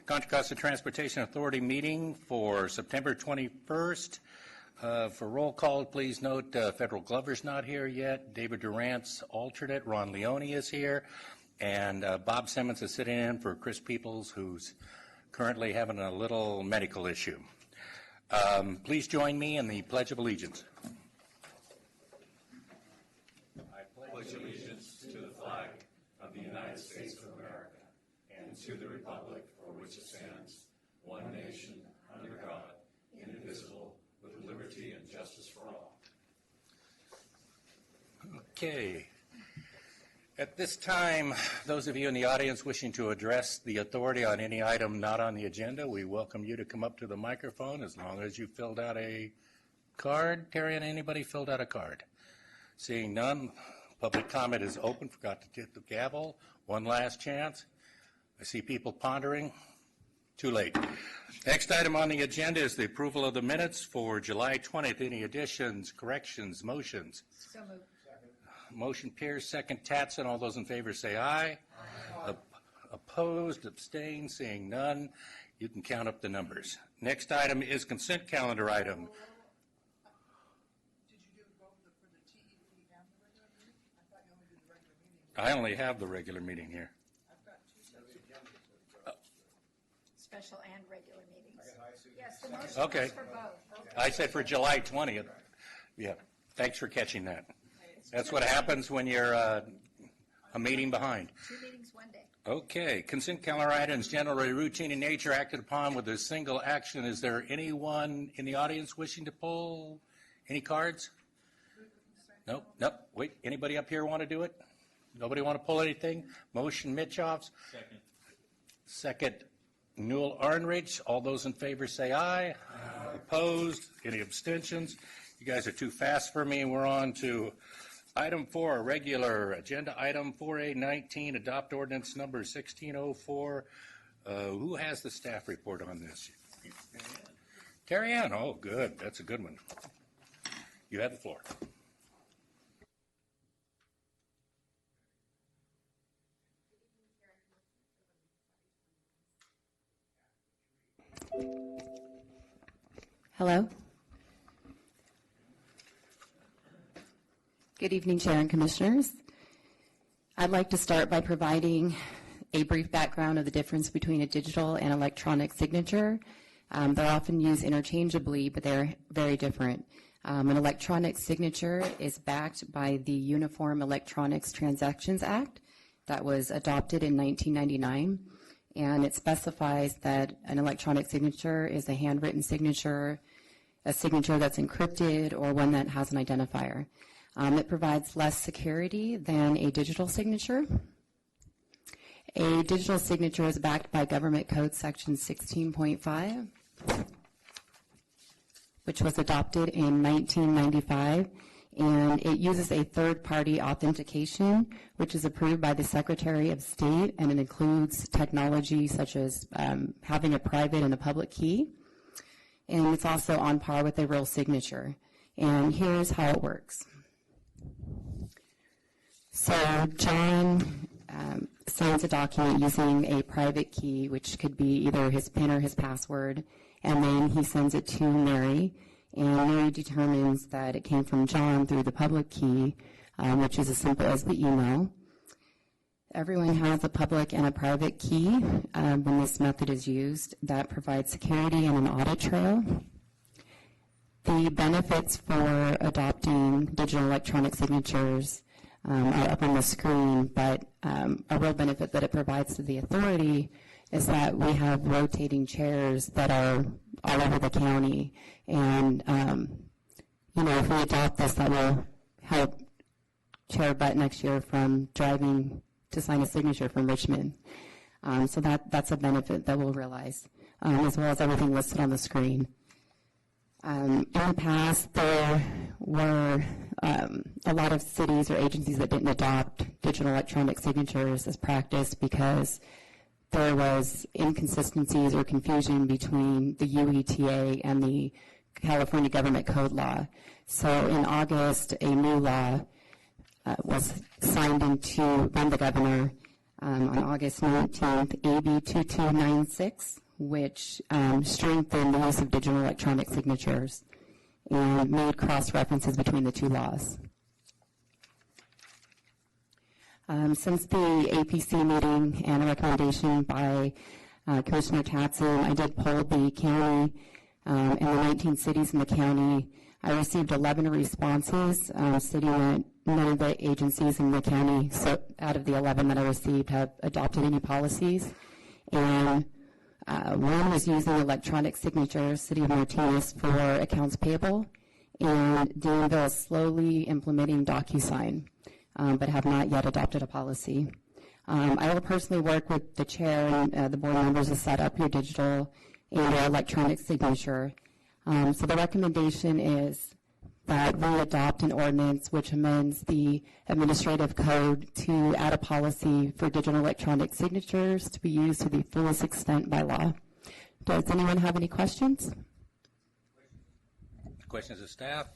Contra Costa Transportation Authority meeting for September 21st. For roll call, please note Federal Glover's not here yet. David Durant's alternate, Ron Leone, is here. And Bob Simmons is sitting in for Chris Peoples, who's currently having a little medical issue. Please join me in the Pledge of Allegiance. I pledge allegiance to the flag of the United States of America and to the republic for which it stands, one nation, under God, indivisible, with liberty and justice for all. Okay. At this time, those of you in the audience wishing to address the authority on any item not on the agenda, we welcome you to come up to the microphone as long as you filled out a card. Terry, and anybody filled out a card? Seeing none, public comment is open. Forgot to hit the gavel. One last chance. I see people pondering. Too late. Next item on the agenda is the approval of the minutes for July 20th. Any additions, corrections, motions? So moved. Motion Pierce, second Tatson. All those in favor say aye. Aye. Opposed, abstained, seeing none. You can count up the numbers. Next item is consent calendar item. Did you do both for the TEP and the regular meeting? I thought you only did the regular meeting. I only have the regular meeting here. I've got two sets. Special and regular meetings. Yes, the motion Okay. was for both. Okay. I said for July 20th. Yeah, thanks for catching that. That's what happens when you're a meeting behind. 2 meetings, 1 day. Okay, consent calendar items generally routine in nature, acted upon with a single action. Is there anyone in the audience wishing to pull any cards? Nope. Wait, anybody up here want to do it? Nobody want to pull anything? Motion Mitchoffs. Second Newell Arnridge. All those in favor say aye. Opposed? Any abstentions? You guys are too fast for me. We're on to item 4, regular agenda item 4A19, adopt ordinance number 1604. Who has the staff report on this? Terry Ann. Oh, good. That's a good one. You have the floor. Hello. Good evening, Chair and Commissioners. I'd like to start by providing a brief background of the difference between a digital and electronic signature. They're often used interchangeably, but they're very different. An electronic signature is backed by the Uniform Electronics Transactions Act that was adopted in 1999, and it specifies that an electronic signature is a handwritten signature, a signature that's encrypted, or one that has an identifier. It provides less security than a digital signature. A digital signature is backed by Government Code Section 16.5, which was adopted in 1995, and it uses a third-party authentication, which is approved by the Secretary of State, and it includes technology such as having a private and a public key, and it's also on par with a real signature. And here's how it works. So John signs a document using a private key, which could be either his PIN or his password, and then he sends it to Mary, and Mary determines that it came from John through the public key, which is as simple as the email. Everyone has a public and a private key when this method is used. That provides security and an audit trail. The benefits for adopting digital electronic signatures are up on the screen, but a real benefit that it provides to the authority is that we have rotating chairs that are all over the county, and if we adopt this, that will help Chair Butt next year from driving to sign a signature from Richmond. So that's a benefit that we'll realize, as well as everything listed on the screen. In the past, there were a lot of cities or agencies that didn't adopt digital electronic signatures as practice because there was inconsistencies or confusion between the UETA and the California Government Code law. So in August, a new law was signed into by the governor on August 19th, AB 2296, which strengthened the use of digital electronic signatures and made cross-references between the two laws. Since the APC meeting and a recommendation by Commissioner Tatson, I did poll the county and the 19 cities in the county. I received 11 responses stating that none of the agencies in the county, so out of the 11 that I received, have adopted any policies. And one was using electronic signatures, City of Martinez, for accounts payable, and Danville is slowly implementing DocuSign, but have not yet adopted a policy. I will personally work with the chair and the board members to set up your digital and your electronic signature. So the recommendation is that we adopt an ordinance which amends the administrative code to add a policy for digital electronic signatures to be used to the fullest extent by law. Does anyone have any questions? Questions of staff?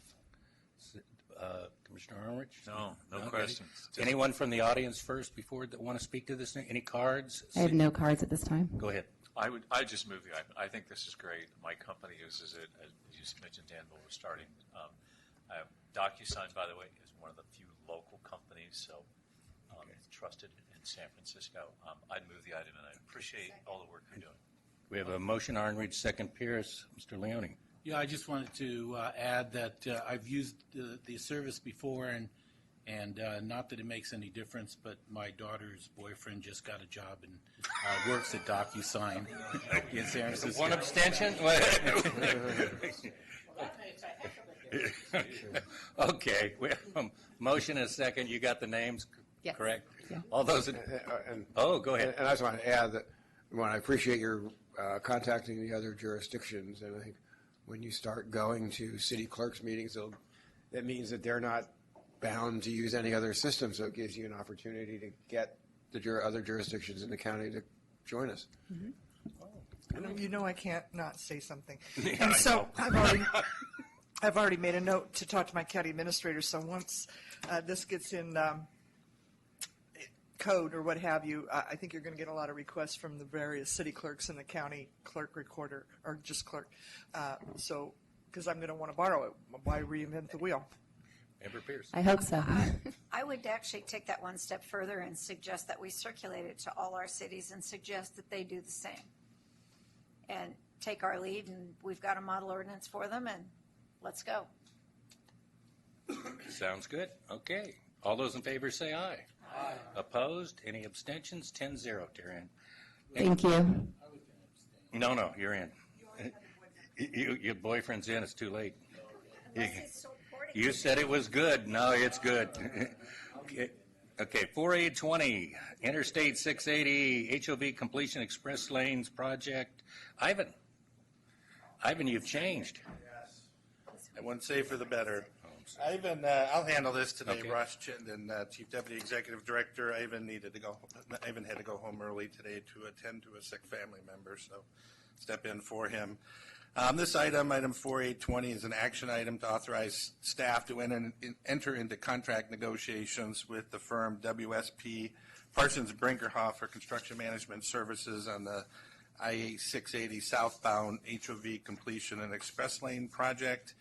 Commissioner Arnrich? No Okay. questions. Anyone from the audience first before that want to speak to this? Any cards? I have no cards at this time. Go ahead. I just move the item. I think this is great. My company uses it. As you just mentioned, Danville, we're starting. DocuSign, by the way, is one of the few local companies, so trusted in San Francisco. I'd move the item, and I appreciate all the work you're doing. We have a motion, Arnrich, second Pierce. Mr. Leone. Yeah, I just wanted to add that I've used the service before, and not that it makes any difference, but my daughter's boyfriend just got a job and works at DocuSign in San Francisco. One abstention? Okay, we have a motion and a second. You got the names Yes. correct? Yeah. All those in, go ahead. And I just want to add that, I appreciate your contacting the other jurisdictions, and I think when you start going to city clerks meetings, that means that they're not bound to use any other system, so it gives you an opportunity to get the other jurisdictions in the county to join us. You know I can't not say something. Yeah, And I so know. I've already made a note to talk to my county administrator, so once this gets in code or what have you, I think you're going to get a lot of requests from the various city clerks and the county clerk recorder, or just clerk. So, because I'm going to want to borrow it. Why reinvent the wheel? Member Pierce. I hope so. I would actually take that one step further and suggest that we circulate it to all our cities and suggest that they do the same. And take our lead, and we've got a model ordinance for them, and let's go. Sounds good. Okay. All those in favor say aye. Aye. Opposed? Any abstentions? 10-0, Darian. Thank you. No, you're in. Your boyfriend's in. It's too late. Unless it's so important. You said it was good. No, it's good. Okay, 4820, Interstate 680, HOV Completion Express Lanes Project. Ivan, you've changed. I wouldn't say for the better. Ivan, I'll handle this today. Okay. Ross Chittenden, Chief Deputy Executive Director. Ivan had to go home early today to attend to a sick family member, so step in for him. This item 4820, is an action item to authorize staff to enter into contract negotiations with the firm WSP Parsons Brinkerhoff for construction management services on the IA-680 southbound HOV completion and express lane project.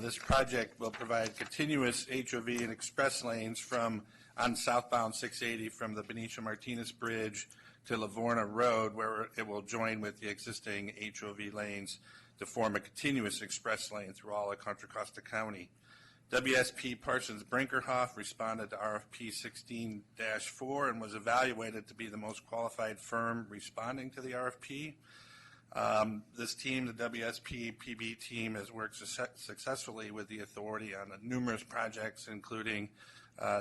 This project will provide continuous HOV and express lanes on southbound 680 from the Benicia Martinez Bridge to Livorno Road, where it will join with the existing HOV lanes to form a continuous express lane through all of Contra Costa County. WSP Parsons Brinkerhoff responded to RFP 16-4 and was evaluated to be the most qualified firm responding to the RFP. This team, the WSP PB team, has worked successfully with the authority on numerous projects, including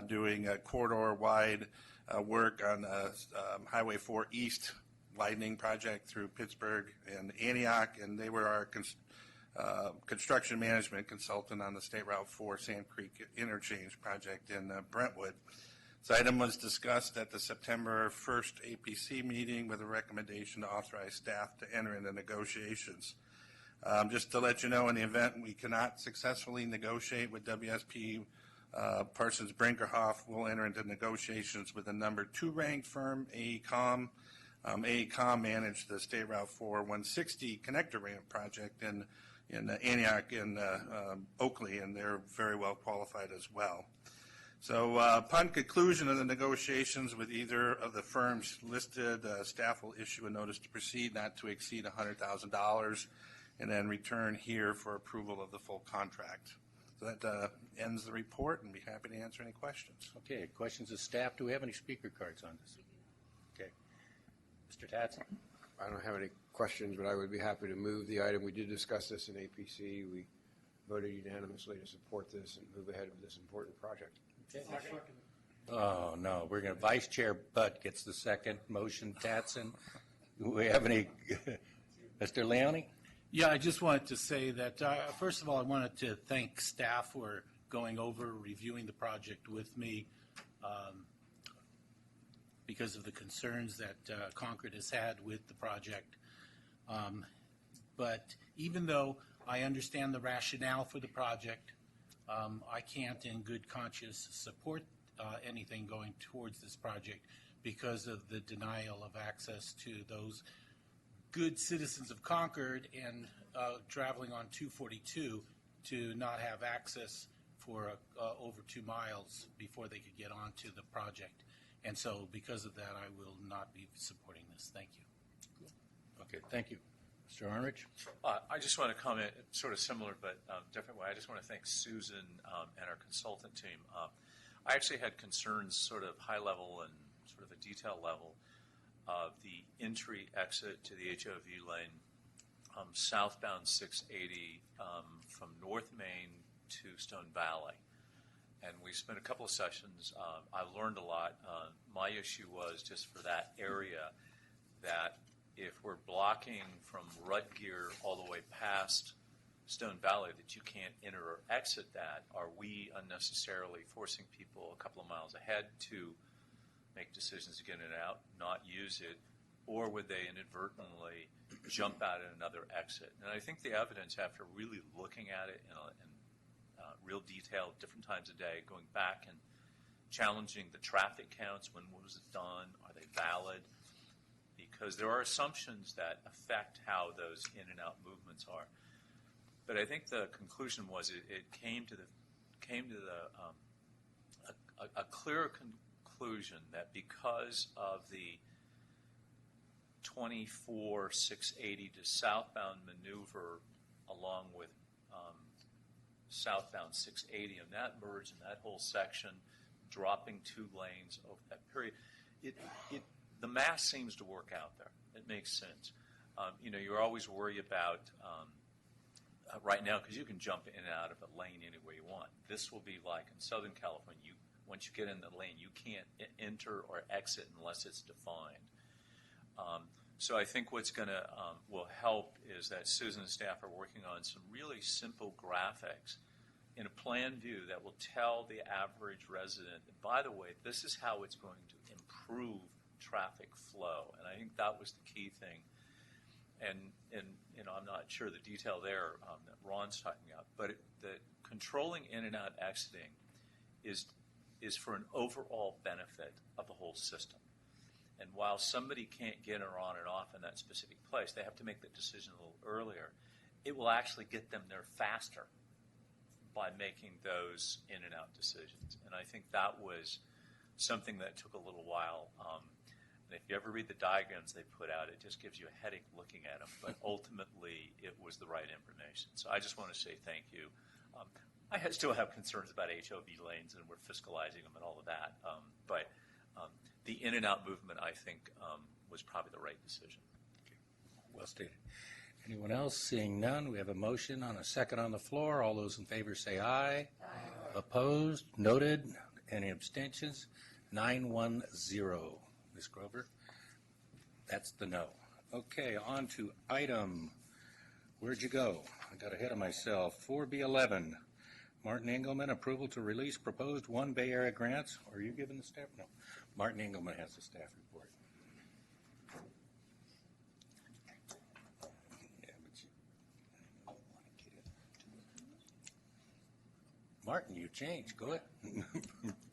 doing a corridor-wide work on Highway 4 East widening project through Pittsburgh and Antioch, and they were our construction management consultant on the State Route 4 Sand Creek interchange project in Brentwood. This item was discussed at the September 1st APC meeting with a recommendation to authorize staff to enter into negotiations. Just to let you know, in the event we cannot successfully negotiate with WSP Parsons Brinkerhoff will enter into negotiations with the number 2 ranked firm, AECOM. AECOM managed the State Route 4 160 connector ramp project in Antioch and Oakley, and they're very well qualified as well. So upon conclusion of the negotiations with either of the firms listed, staff will issue a notice to proceed not to exceed $100,000 and then return here for approval of the full contract. So that ends the report, and be happy to answer any questions. Okay, questions of staff. Do we have any speaker cards on this? Okay. Mr. Tatson? I don't have any questions, but I would be happy to move the item. We did discuss this in APC. We voted unanimously to support this and move ahead with this important project. Oh, no, we're going to, Vice Chair Butt gets the second motion. Tatson, do we have any, Mr. Leone? Yeah, I just wanted to say that, first of all, I wanted to thank staff for going over, reviewing the project with me because of the concerns that Concord has had with the project. But even though I understand the rationale for the project, I can't in good conscience support anything going towards this project because of the denial of access to those good citizens of Concord and traveling on 242 to not have access for over 2 miles before they could get onto the project. And so because of that, I will not be supporting this. Thank you. Okay, thank you. Mr. Arnrich? I just want to comment, sort of similar but different way. I just want to thank Susan and our consultant team. I actually had concerns sort of high level and sort of a detail level of the entry exit to the HOV lane southbound 680 from North Main to Stone Valley. And we spent a couple of sessions. I learned a lot. My issue was just for that area that if we're blocking from Rudgear all the way past Stone Valley that you can't enter or exit that, are we unnecessarily forcing people a couple of miles ahead to make decisions to get in and out, not use it, or would they inadvertently jump out at another exit? And I think the evidence, after really looking at it in real detail, different times a day, going back and challenging the traffic counts, when was it done, are they valid? Because there are assumptions that affect how those in and out movements are. But I think the conclusion was it came to a clear conclusion that because of the 24-680 to southbound maneuver along with southbound 680 and that merge in that whole section, dropping 2 lanes over that period, the math seems to work out there. It makes sense. You're always worried about right now, because you can jump in and out of a lane any way you want. This will be like in Southern California. Once you get in the lane, you can't enter or exit unless it's defined. So I think what's going to will help is that Susan and staff are working on some really simple graphics in a plan view that will tell the average resident, and by the way, this is how it's going to improve traffic flow. And I think that was the key thing. And I'm not sure the detail there that Ron's talking about, but the controlling in and out exiting is for an overall benefit of the whole system. And while somebody can't get her on and off in that specific place, they have to make that decision a little earlier. It will actually get them there faster by making those in and out decisions. And I think that was something that took a little while. And if you ever read the diagrams they put out, it just gives you a headache looking at them. But ultimately, it was the right information. So I just want to say thank you. I still have concerns about HOV lanes, and we're fiscalizing them and all of that. But the in and out movement, I think, was probably the right decision. Okay. Well stated. Anyone else? Seeing none, we have a motion on a second on the floor. All those in favor say aye. Aye. Opposed? Noted. Any abstentions? 910. Ms. Grover? That's the no. Okay, on to item, where'd you go? I got ahead of myself. 4B11, Martin Engelman, approval to release proposed One Bay Area grants. Are you giving the staff? No. Martin Engelman has the staff report. Martin, you changed. Go ahead.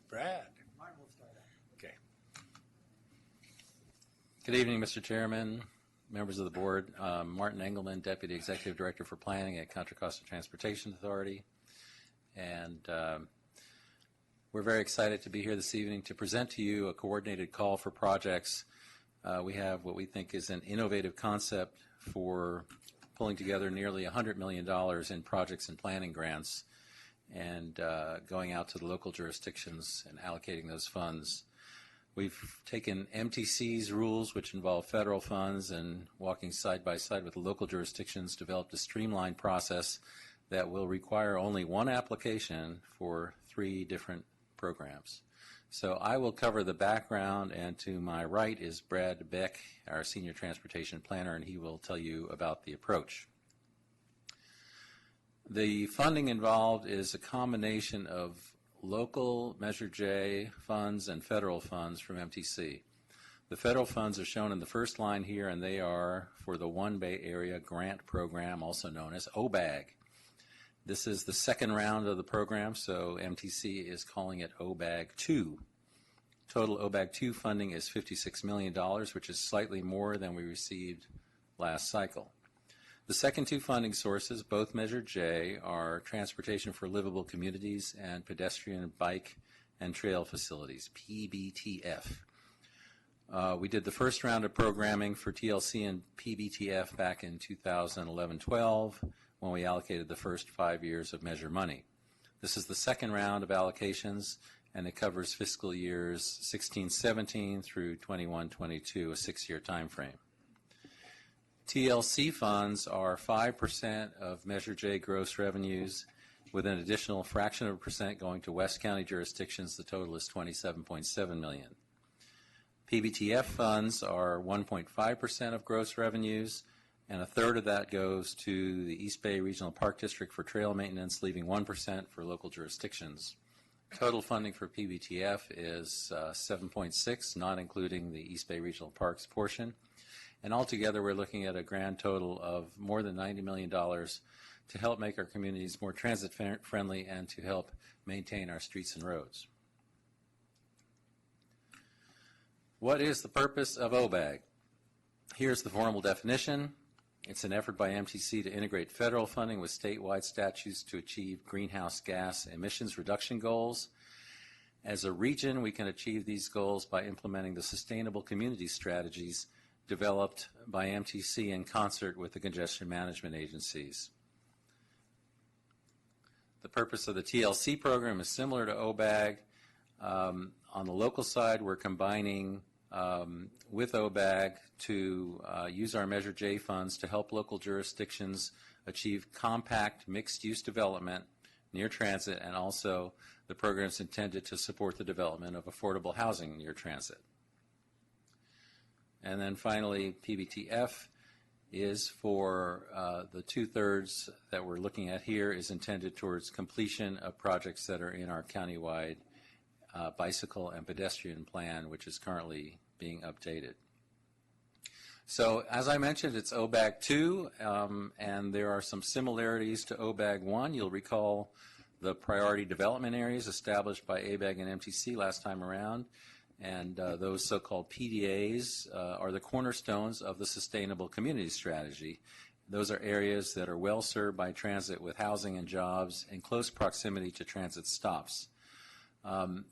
Brad. Okay. Good evening, Mr. Chairman, members of the board. Martin Engelman, Deputy Executive Director for Planning at Contra Costa Transportation Authority. And we're very excited to be here this evening to present to you a coordinated call for projects. We have what we think is an innovative concept for pulling together nearly $100 million in projects and planning grants and going out to the local jurisdictions and allocating those funds. We've taken MTC's rules, which involve federal funds, and walking side by side with the local jurisdictions, developed a streamlined process that will require only one application for 3 different programs. So I will cover the background, and to my right is Brad Beck, our Senior Transportation Planner, and he will tell you about the approach. The funding involved is a combination of local Measure J funds and federal funds from MTC. The federal funds are shown in the first line here, and they are for the One Bay Area Grant Program, also known as OBAG. This is the second round of the program, so MTC is calling it OBAG 2. Total OBAG 2 funding is $56 million, which is slightly more than we received last cycle. The second 2 funding sources, both Measure J, are Transportation for Livable Communities and Pedestrian, Bike, and Trail Facilities, PBTF. We did the first round of programming for TLC and PBTF back in 2011-12 when we allocated the first 5 years of Measure money. This is the second round of allocations, and it covers fiscal years 16-17 through 21-22, a 6-year time frame. TLC funds are 5% of Measure J gross revenues, with an additional fraction of a percent going to West County jurisdictions. The total is $27.7 million. PBTF funds are 1.5% of gross revenues, and a third of that goes to the East Bay Regional Park District for trail maintenance, leaving 1% for local jurisdictions. Total funding for PBTF is 7.6, not including the East Bay Regional Parks portion. And altogether, we're looking at a grand total of more than $90 million to help make our communities more transit-friendly and to help maintain our streets and roads. What is the purpose of OBAG? Here's the formal definition. It's an effort by MTC to integrate federal funding with statewide statutes to achieve greenhouse gas emissions reduction goals. As a region, we can achieve these goals by implementing the sustainable community strategies developed by MTC in concert with the congestion management agencies. The purpose of the TLC program is similar to OBAG. On the local side, we're combining with OBAG to use our Measure J funds to help local jurisdictions achieve compact mixed-use development near transit, and also the program is intended to support the development of affordable housing near transit. And then finally, PBTF is for the 2/3 that we're looking at here is intended towards completion of projects that are in our countywide bicycle and pedestrian plan, which is currently being updated. So as I mentioned, it's OBAG 2, and there are some similarities to OBAG 1. You'll recall the priority development areas established by ABAG and MTC last time around. And those so-called PDAs are the cornerstones of the sustainable community strategy. Those are areas that are well served by transit with housing and jobs in close proximity to transit stops.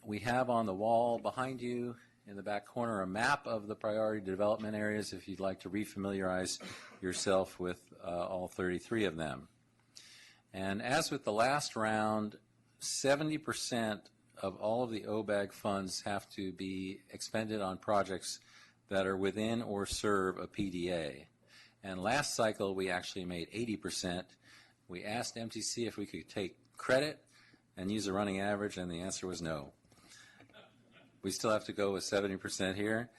We have on the wall behind you in the back corner a map of the priority development areas if you'd like to refamiliarize yourself with all 33 of them. And as with the last round, 70% of all of the OBAG funds have to be expended on projects that are within or serve a PDA. And last cycle, we actually made 80%. We asked MTC if we could take credit and use a running average, and the answer was no. We still have to go with 70% here.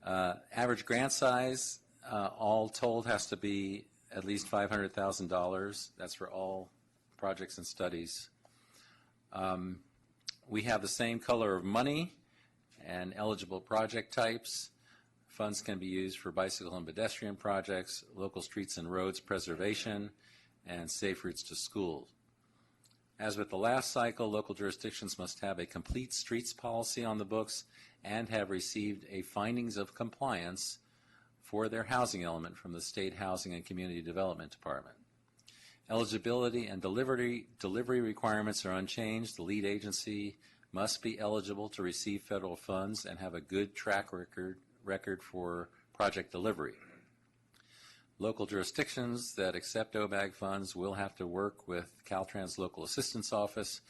Average grant size, all told, has to be at least $500,000. That's for all projects and studies. We have the same color of money and eligible project types. Funds can be used for bicycle and pedestrian projects, local streets and roads preservation, and safe routes to schools. As with the last cycle, local jurisdictions must have a complete streets policy on the books and have received a findings of compliance for their housing element from the State Housing and Community Development Department. Eligibility and delivery requirements are unchanged. The lead agency must be eligible to receive federal funds and have a good track record for project delivery. Local jurisdictions that accept OBAG funds will have to work with Caltrans Local Assistance Office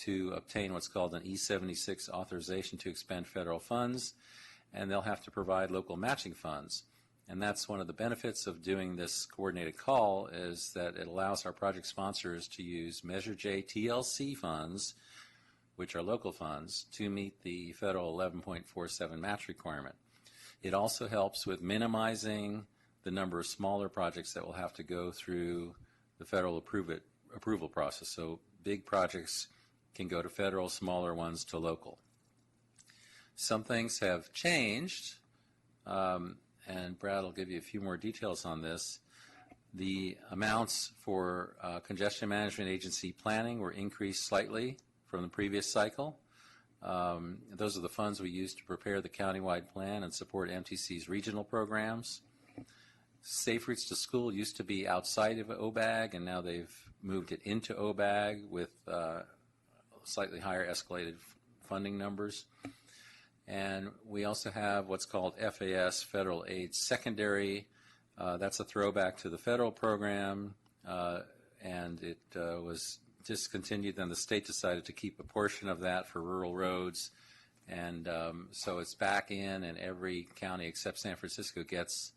to obtain what's called an E76 authorization to expend federal funds, and they'll have to provide local matching funds. And that's one of the benefits of doing this coordinated call, is that it allows our project sponsors to use Measure J TLC funds, which are local funds, to meet the federal 11.47 match requirement. It also helps with minimizing the number of smaller projects that will have to go through the federal approval process. So big projects can go to federal, smaller ones to local. Some things have changed, and Brad will give you a few more details on this. The amounts for congestion management agency planning were increased slightly from the previous cycle. Those are the funds we use to prepare the countywide plan and support MTC's regional programs. Safe Routes to School used to be outside of OBAG, and now they've moved it into OBAG with slightly higher escalated funding numbers. And we also have what's called FAS, Federal Aid Secondary. That's a throwback to the federal program, and it was discontinued. Then the state decided to keep a portion of that for rural roads. And so it's back in, and every county except San Francisco gets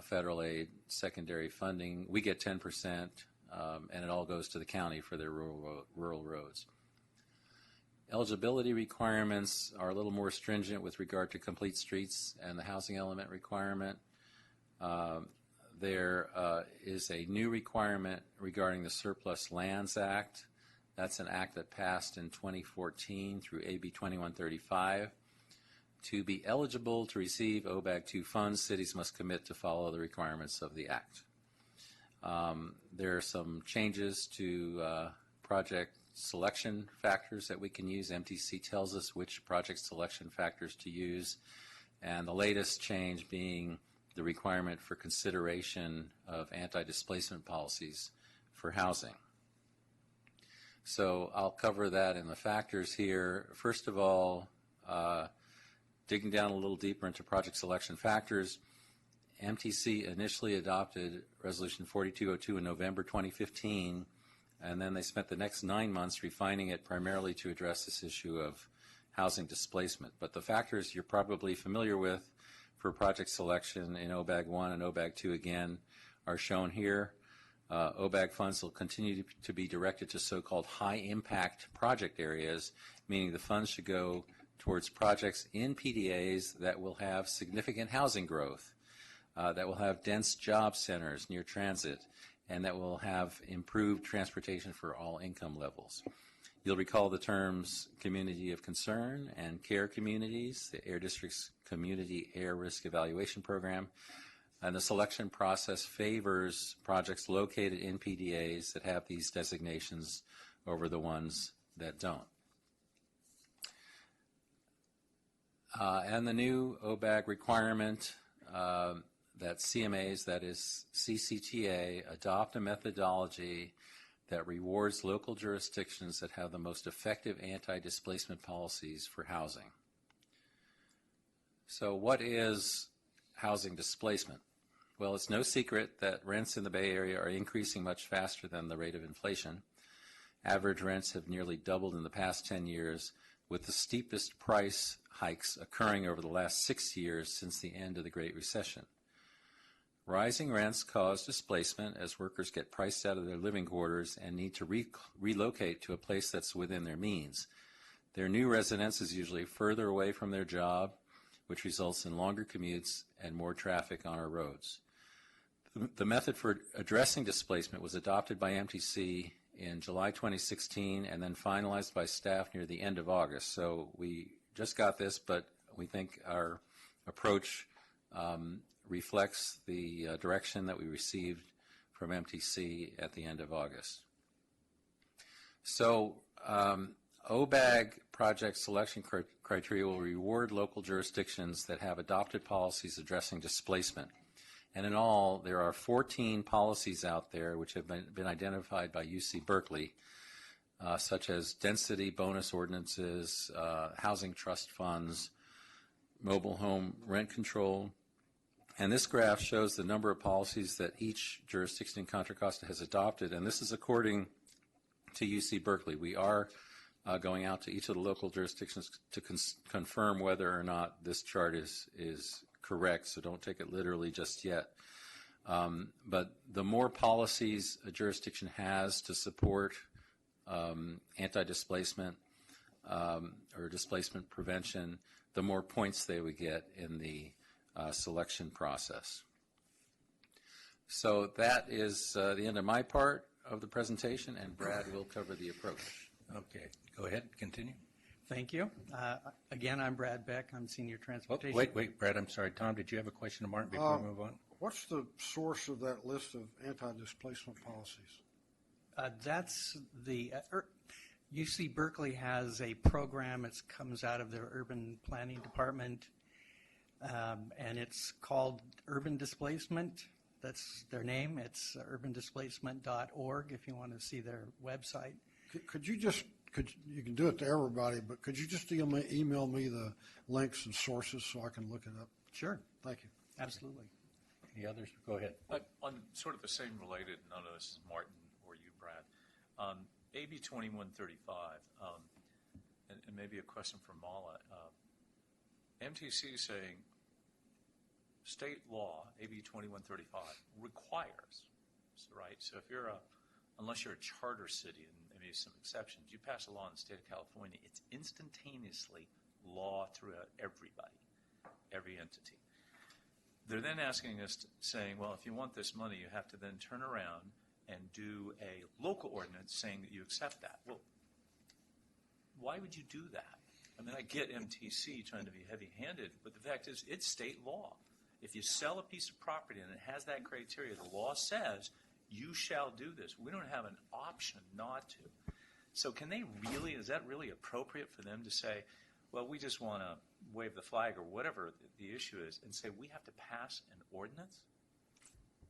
federal aid secondary funding. We get 10%, and it all goes to the county for their rural roads. Eligibility requirements are a little more stringent with regard to complete streets and the housing element requirement. There is a new requirement regarding the Surplus Lands Act. That's an act that passed in 2014 through AB 2135. To be eligible to receive OBAG 2 funds, cities must commit to follow the requirements of the act. There are some changes to project selection factors that we can use. MTC tells us which project selection factors to use, and the latest change being the requirement for consideration of anti-displacement policies for housing. So I'll cover that in the factors here. First of all, digging down a little deeper into project selection factors, MTC initially adopted Resolution 4202 in November 2015, and then they spent the next 9 months refining it primarily to address this issue of housing displacement. But the factors you're probably familiar with for project selection in OBAG 1 and OBAG 2 again are shown here. OBAG funds will continue to be directed to so-called high-impact project areas, meaning the funds should go towards projects in PDAs that will have significant housing growth, that will have dense job centers near transit, and that will have improved transportation for all income levels. You'll recall the terms community of concern and care communities, the Air District's Community Air Risk Evaluation Program, and the selection process favors projects located in PDAs that have these designations over the ones that don't. And the new OBAG requirement that CMAs, that is CCTA, adopt a methodology that rewards local jurisdictions that have the most effective anti-displacement policies for housing. So what is housing displacement? Well, it's no secret that rents in the Bay Area are increasing much faster than the rate of inflation. Average rents have nearly doubled in the past 10 years, with the steepest price hikes occurring over the last 6 years since the end of the Great Recession. Rising rents cause displacement as workers get priced out of their living quarters and need to relocate to a place that's within their means. Their new residence is usually further away from their job, which results in longer commutes and more traffic on our roads. The method for addressing displacement was adopted by MTC in July 2016 and then finalized by staff near the end of August. So we just got this, but we think our approach reflects the direction that we received from MTC at the end of August. So OBAG project selection criteria will reward local jurisdictions that have adopted policies addressing displacement. And in all, there are 14 policies out there which have been identified by UC Berkeley, such as density bonus ordinances, housing trust funds, mobile home rent control. And this graph shows the number of policies that each jurisdiction in Contra Costa has adopted, and this is according to UC Berkeley. We are going out to each of the local jurisdictions to confirm whether or not this chart is correct, so don't take it literally just yet. But the more policies a jurisdiction has to support anti-displacement or displacement prevention, the more points they would get in the selection process. So that is the end of my part of the presentation, and Brad will cover the approach. Okay, go ahead, continue. Thank you. Again, I'm Brad Beck. I'm Senior Oh, Transportation. wait, Brad, I'm sorry. Tom, did you have a question of Martin before we move on? What's the source of that list of anti-displacement policies? That's the UC Berkeley has a program. It comes out of their urban planning department, and it's called Urban Displacement. That's their name. It's urbandisplacement.org if you want to see their website. Could you can do it to everybody, but could you just email me the links and sources so I can look it up? Sure. Thank you. Absolutely. Any others? Go ahead. On sort of the same related, none of this is Martin or you, Brad. AB 2135, and maybe a question for Mala. MTC is saying state law, AB 2135, requires, right? So if you're unless you're a charter city, and maybe some exceptions, you pass a law in the state of California, it's instantaneously law throughout everybody, every entity. They're then asking us, saying, well, if you want this money, you have to then turn around and do a local ordinance saying that you accept that. Well, why would you do that? I mean, I get MTC trying to be heavy-handed, but the fact is it's state law. If you sell a piece of property and it has that criteria, the law says you shall do this. We don't have an option not to. So can they really, is that really appropriate for them to say, well, we just want to wave the flag or whatever the issue is and say we have to pass an ordinance?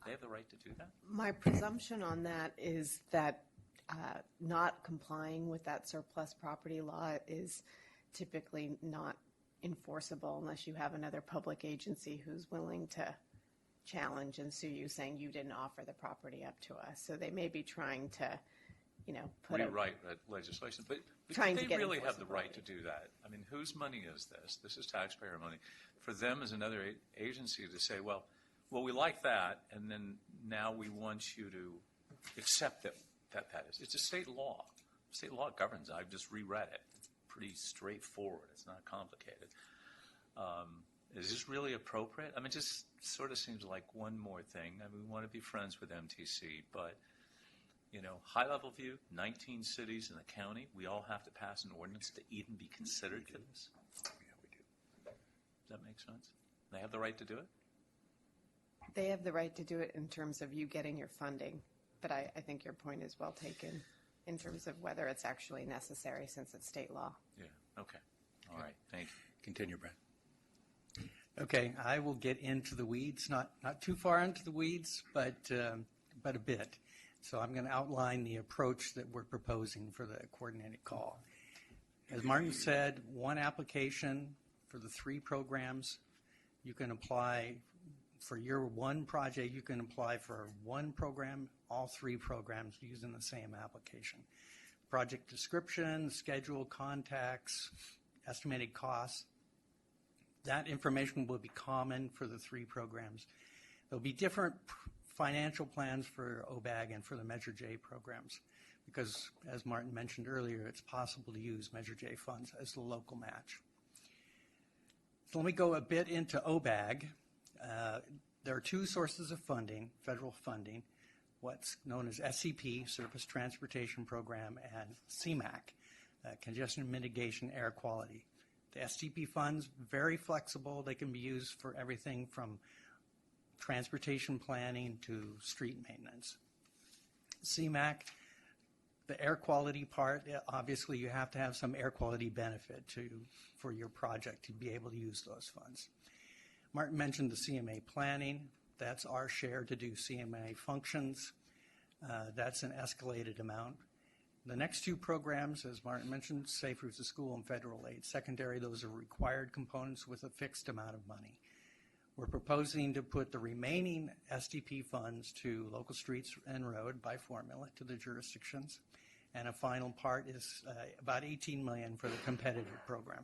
They have the right to do that? My presumption on that is that not complying with that surplus property law is typically not enforceable unless you have another public agency who's willing to challenge and sue you saying you didn't offer the property up to us. So they may be trying to, rewrite that legislation. But Trying to they get really have the right enforceability. to do that. I mean, whose money is this? This is taxpayer money. For them as another agency to say, well, we like that, and then now we want you to accept that is. It's a state law. State law governs. I've just reread it. It's pretty straightforward. It's not complicated. Is this really appropriate? I mean, it just sort of seems like one more thing. I mean, we want to be friends with MTC, but, high-level view, 19 cities in the county, we all have to pass an ordinance to even be considered for this? Yeah, we do. Does that make sense? They have the right to do it? They have the right to do it in terms of you getting your funding. But I think your point is well taken in terms of whether it's actually necessary since it's state law. Yeah, okay. All right, thank you. Continue, Brad. Okay, I will get into the weeds, not too far into the weeds, but a bit. So I'm going to outline the approach that we're proposing for the coordinated call. As Martin said, one application for the 3 programs. You can apply for your one project, you can apply for one program, all 3 programs using the same application. Project description, schedule, contacts, estimated costs. That information will be common for the 3 programs. There'll be different financial plans for OBAG and for the Measure J programs because, as Martin mentioned earlier, it's possible to use Measure J funds as the local match. So let me go a bit into OBAG. There are 2 sources of funding, federal funding, what's known as SCP, Surface Transportation Program, and CMAQ, Congestion Mitigation Air Quality. The STP funds, very flexible. They can be used for everything from transportation planning to street maintenance. CMAQ, The air quality part, obviously you have to have some air quality benefit for your project to be able to use those funds. Martin mentioned the CMA planning. That's our share to do CMA functions. That's an escalated amount. The next two programs, as Martin mentioned, Safe Routes to School and Federal Aid Secondary, those are required components with a fixed amount of money. We're proposing to put the remaining SDP funds to local streets and road by formula to the jurisdictions. And a final part is about $18 million for the competitive program.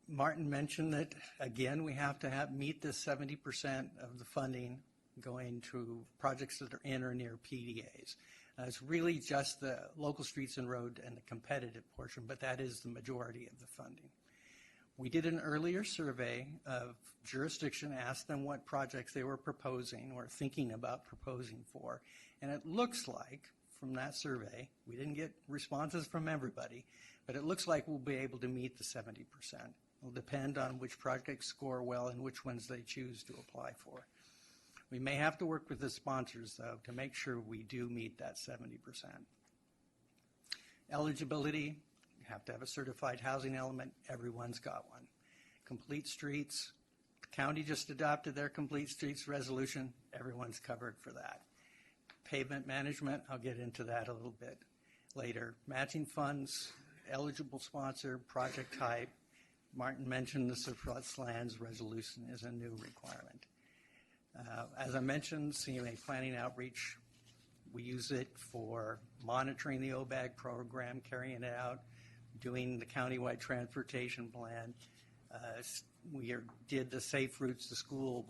Martin mentioned that, again, we have to meet this 70% of the funding going to projects that are in or near PDAs. It's really just the local streets and road and the competitive portion, but that is the majority of the funding. We did an earlier survey of jurisdiction, asked them what projects they were proposing or thinking about proposing for, and it looks like from that survey, we didn't get responses from everybody, but it looks like we'll be able to meet the 70%. It'll depend on which projects score well and which ones they choose to apply for. We may have to work with the sponsors, though, to make sure we do meet that 70%. Eligibility, you have to have a certified housing element. Everyone's got one. Complete streets, the county just adopted their complete streets resolution. Everyone's covered for that. Pavement management, I'll get into that a little bit later. Matching funds, eligible sponsor, project type. Martin mentioned the surplus lands resolution is a new requirement. As I mentioned, CMA planning outreach, we use it for monitoring the OBAG program, carrying it out, doing the countywide transportation plan. We did the Safe Routes to School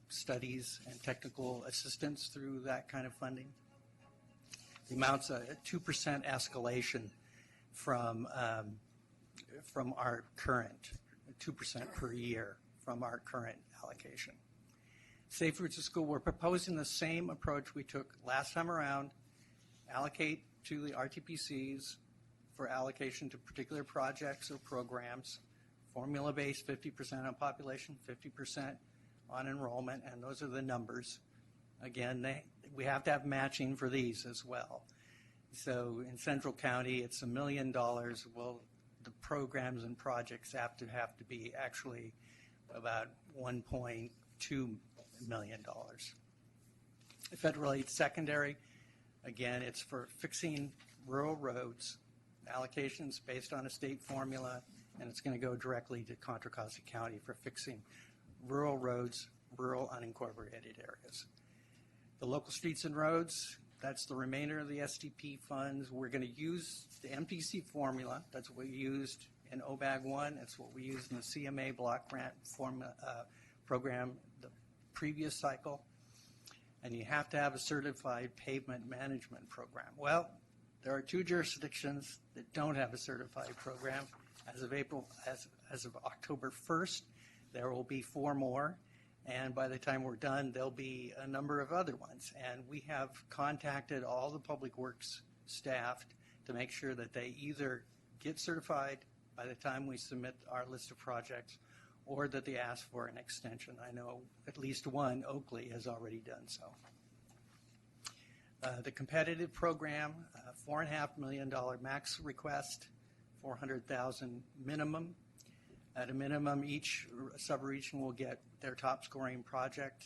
studies and technical assistance through that kind of funding. The amount's a 2% escalation from our current, 2% per year from our current allocation. Safe Routes to School, we're proposing the same approach we took last time around, allocate to the RTPCs for allocation to particular projects or programs, formula-based, 50% on population, 50% on enrollment, and those are the numbers. Again, we have to have matching for these as well. So in Central County, it's $1 million. Well, the programs and projects have to be actually about $1.2 million. Federal Aid Secondary, again, it's for fixing rural roads, allocations based on a state formula, and it's going to go directly to Contra Costa County for fixing rural roads, rural unincorporated areas. The local streets and roads, that's the remainder of the SDP funds. We're going to use the MTC formula. That's what we used in OBAG 1. That's what we used in the CMA block grant formula, program the previous cycle. And you have to have a certified pavement management program. Well, there are 2 jurisdictions that don't have a certified program. As of October 1st, there will be 4 more. And by the time we're done, there'll be a number of other ones. And we have contacted all the public works staff to make sure that they either get certified by the time we submit our list of projects or that they ask for an extension. I know at least one, Oakley, has already done so. The competitive program, $4.5 million max request, $400,000 minimum. At a minimum, each sub-region will get their top scoring project.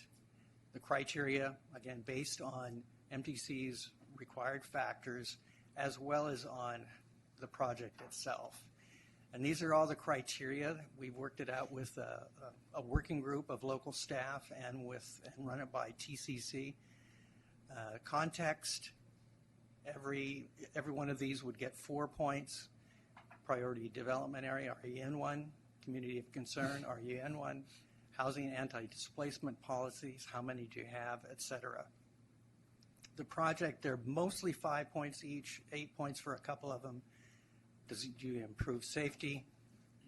The criteria, again, based on MTC's required factors, as well as on the project itself. And these are all the criteria. We've worked it out with a working group of local staff and run it by TCC. Context, every one of these would get 4 points. Priority development area, are you in one? Community of concern, are you in one? Housing anti-displacement policies, how many do you have, et cetera. The project, they're mostly 5 points each, 8 points for a couple of them. Do you improve safety?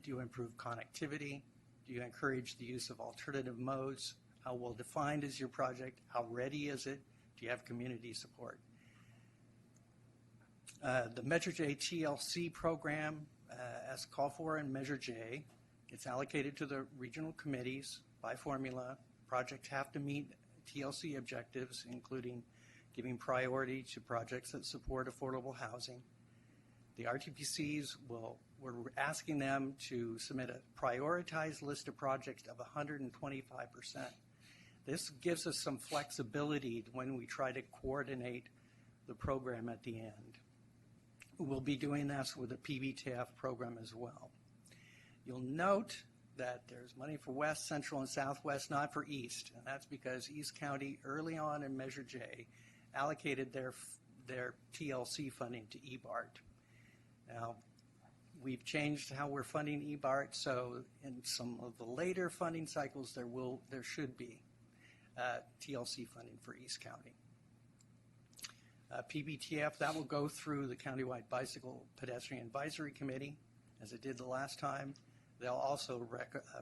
Do you improve connectivity? Do you encourage the use of alternative modes? How well defined is your project? How ready is it? Do you have community support? The Measure J TLC program, as called for in Measure J, it's allocated to the regional committees by formula. Projects have to meet TLC objectives, including giving priority to projects that support affordable housing. The RTPCs we're asking them to submit a prioritized list of projects of 125%. This gives us some flexibility when we try to coordinate the program at the end. We'll be doing this with the PBTF program as well. You'll note that there's money for West, Central, and Southwest, not for East, and that's because East County, early on in Measure J, allocated their TLC funding to EBART. Now, we've changed how we're funding EBART, so in some of the later funding cycles, there should be TLC funding for East County. PBTF, that will go through the Countywide Bicycle Pedestrian Advisory Committee, as it did the last time. They'll also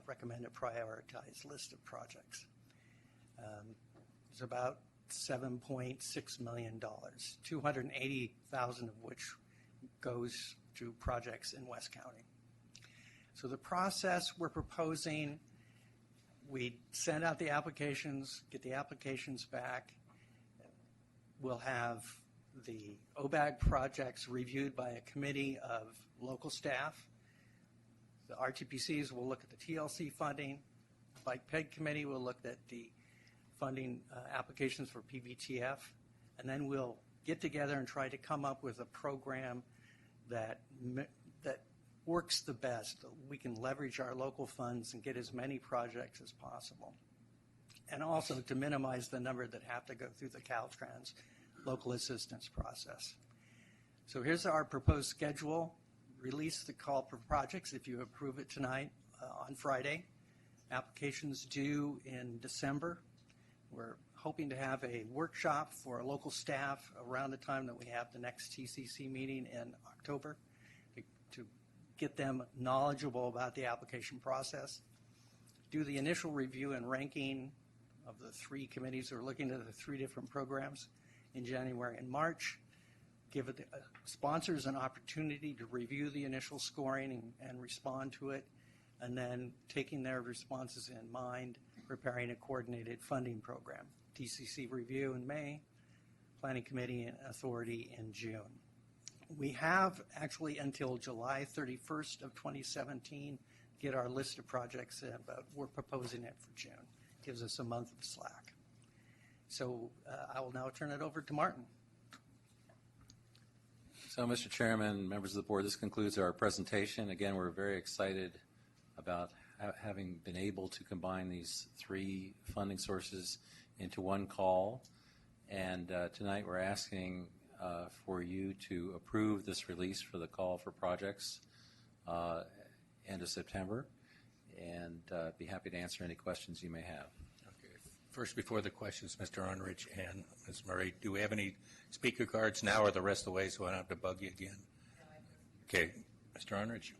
recommend a prioritized list of projects. It's about $7.6 million, $280,000 of which goes to projects in West County. So the process we're proposing, we send out the applications, get the applications back. We'll have the OBAG projects reviewed by a committee of local staff. The RTPCs will look at the TLC funding. The Bike PEG committee will look at the funding applications for PBTF. And then we'll get together and try to come up with a program that works the best. We can leverage our local funds and get as many projects as possible. And also to minimize the number that have to go through the Caltrans local assistance process. So here's our proposed schedule. Release the call for projects if you approve it tonight on Friday. Applications due in December. We're hoping to have a workshop for local staff around the time that we have the next TCC meeting in October to get them knowledgeable about the application process. Do the initial review and ranking of the three committees who are looking at the three different programs in January and March. Give it sponsors an opportunity to review the initial scoring and respond to it, and then taking their responses in mind, preparing a coordinated funding program. TCC review in May, Planning Committee and Authority in June. We have actually until July 31st of 2017 to get our list of projects in, but we're proposing it for June. Gives us a month of slack. So I will now turn it over to Martin. So, Mr. Chairman, members of the board, this concludes our presentation. Again, we're very excited about having been able to combine these three funding sources into one call. And tonight we're asking for you to approve this release for the call for projects end of September, and be happy to answer any questions you may have. Okay. First, before the questions, Mr. Unrich and Ms. Murray, do we have any speaker cards now or the rest of the way so I don't have to bug you again? Okay. Mr. Unrich.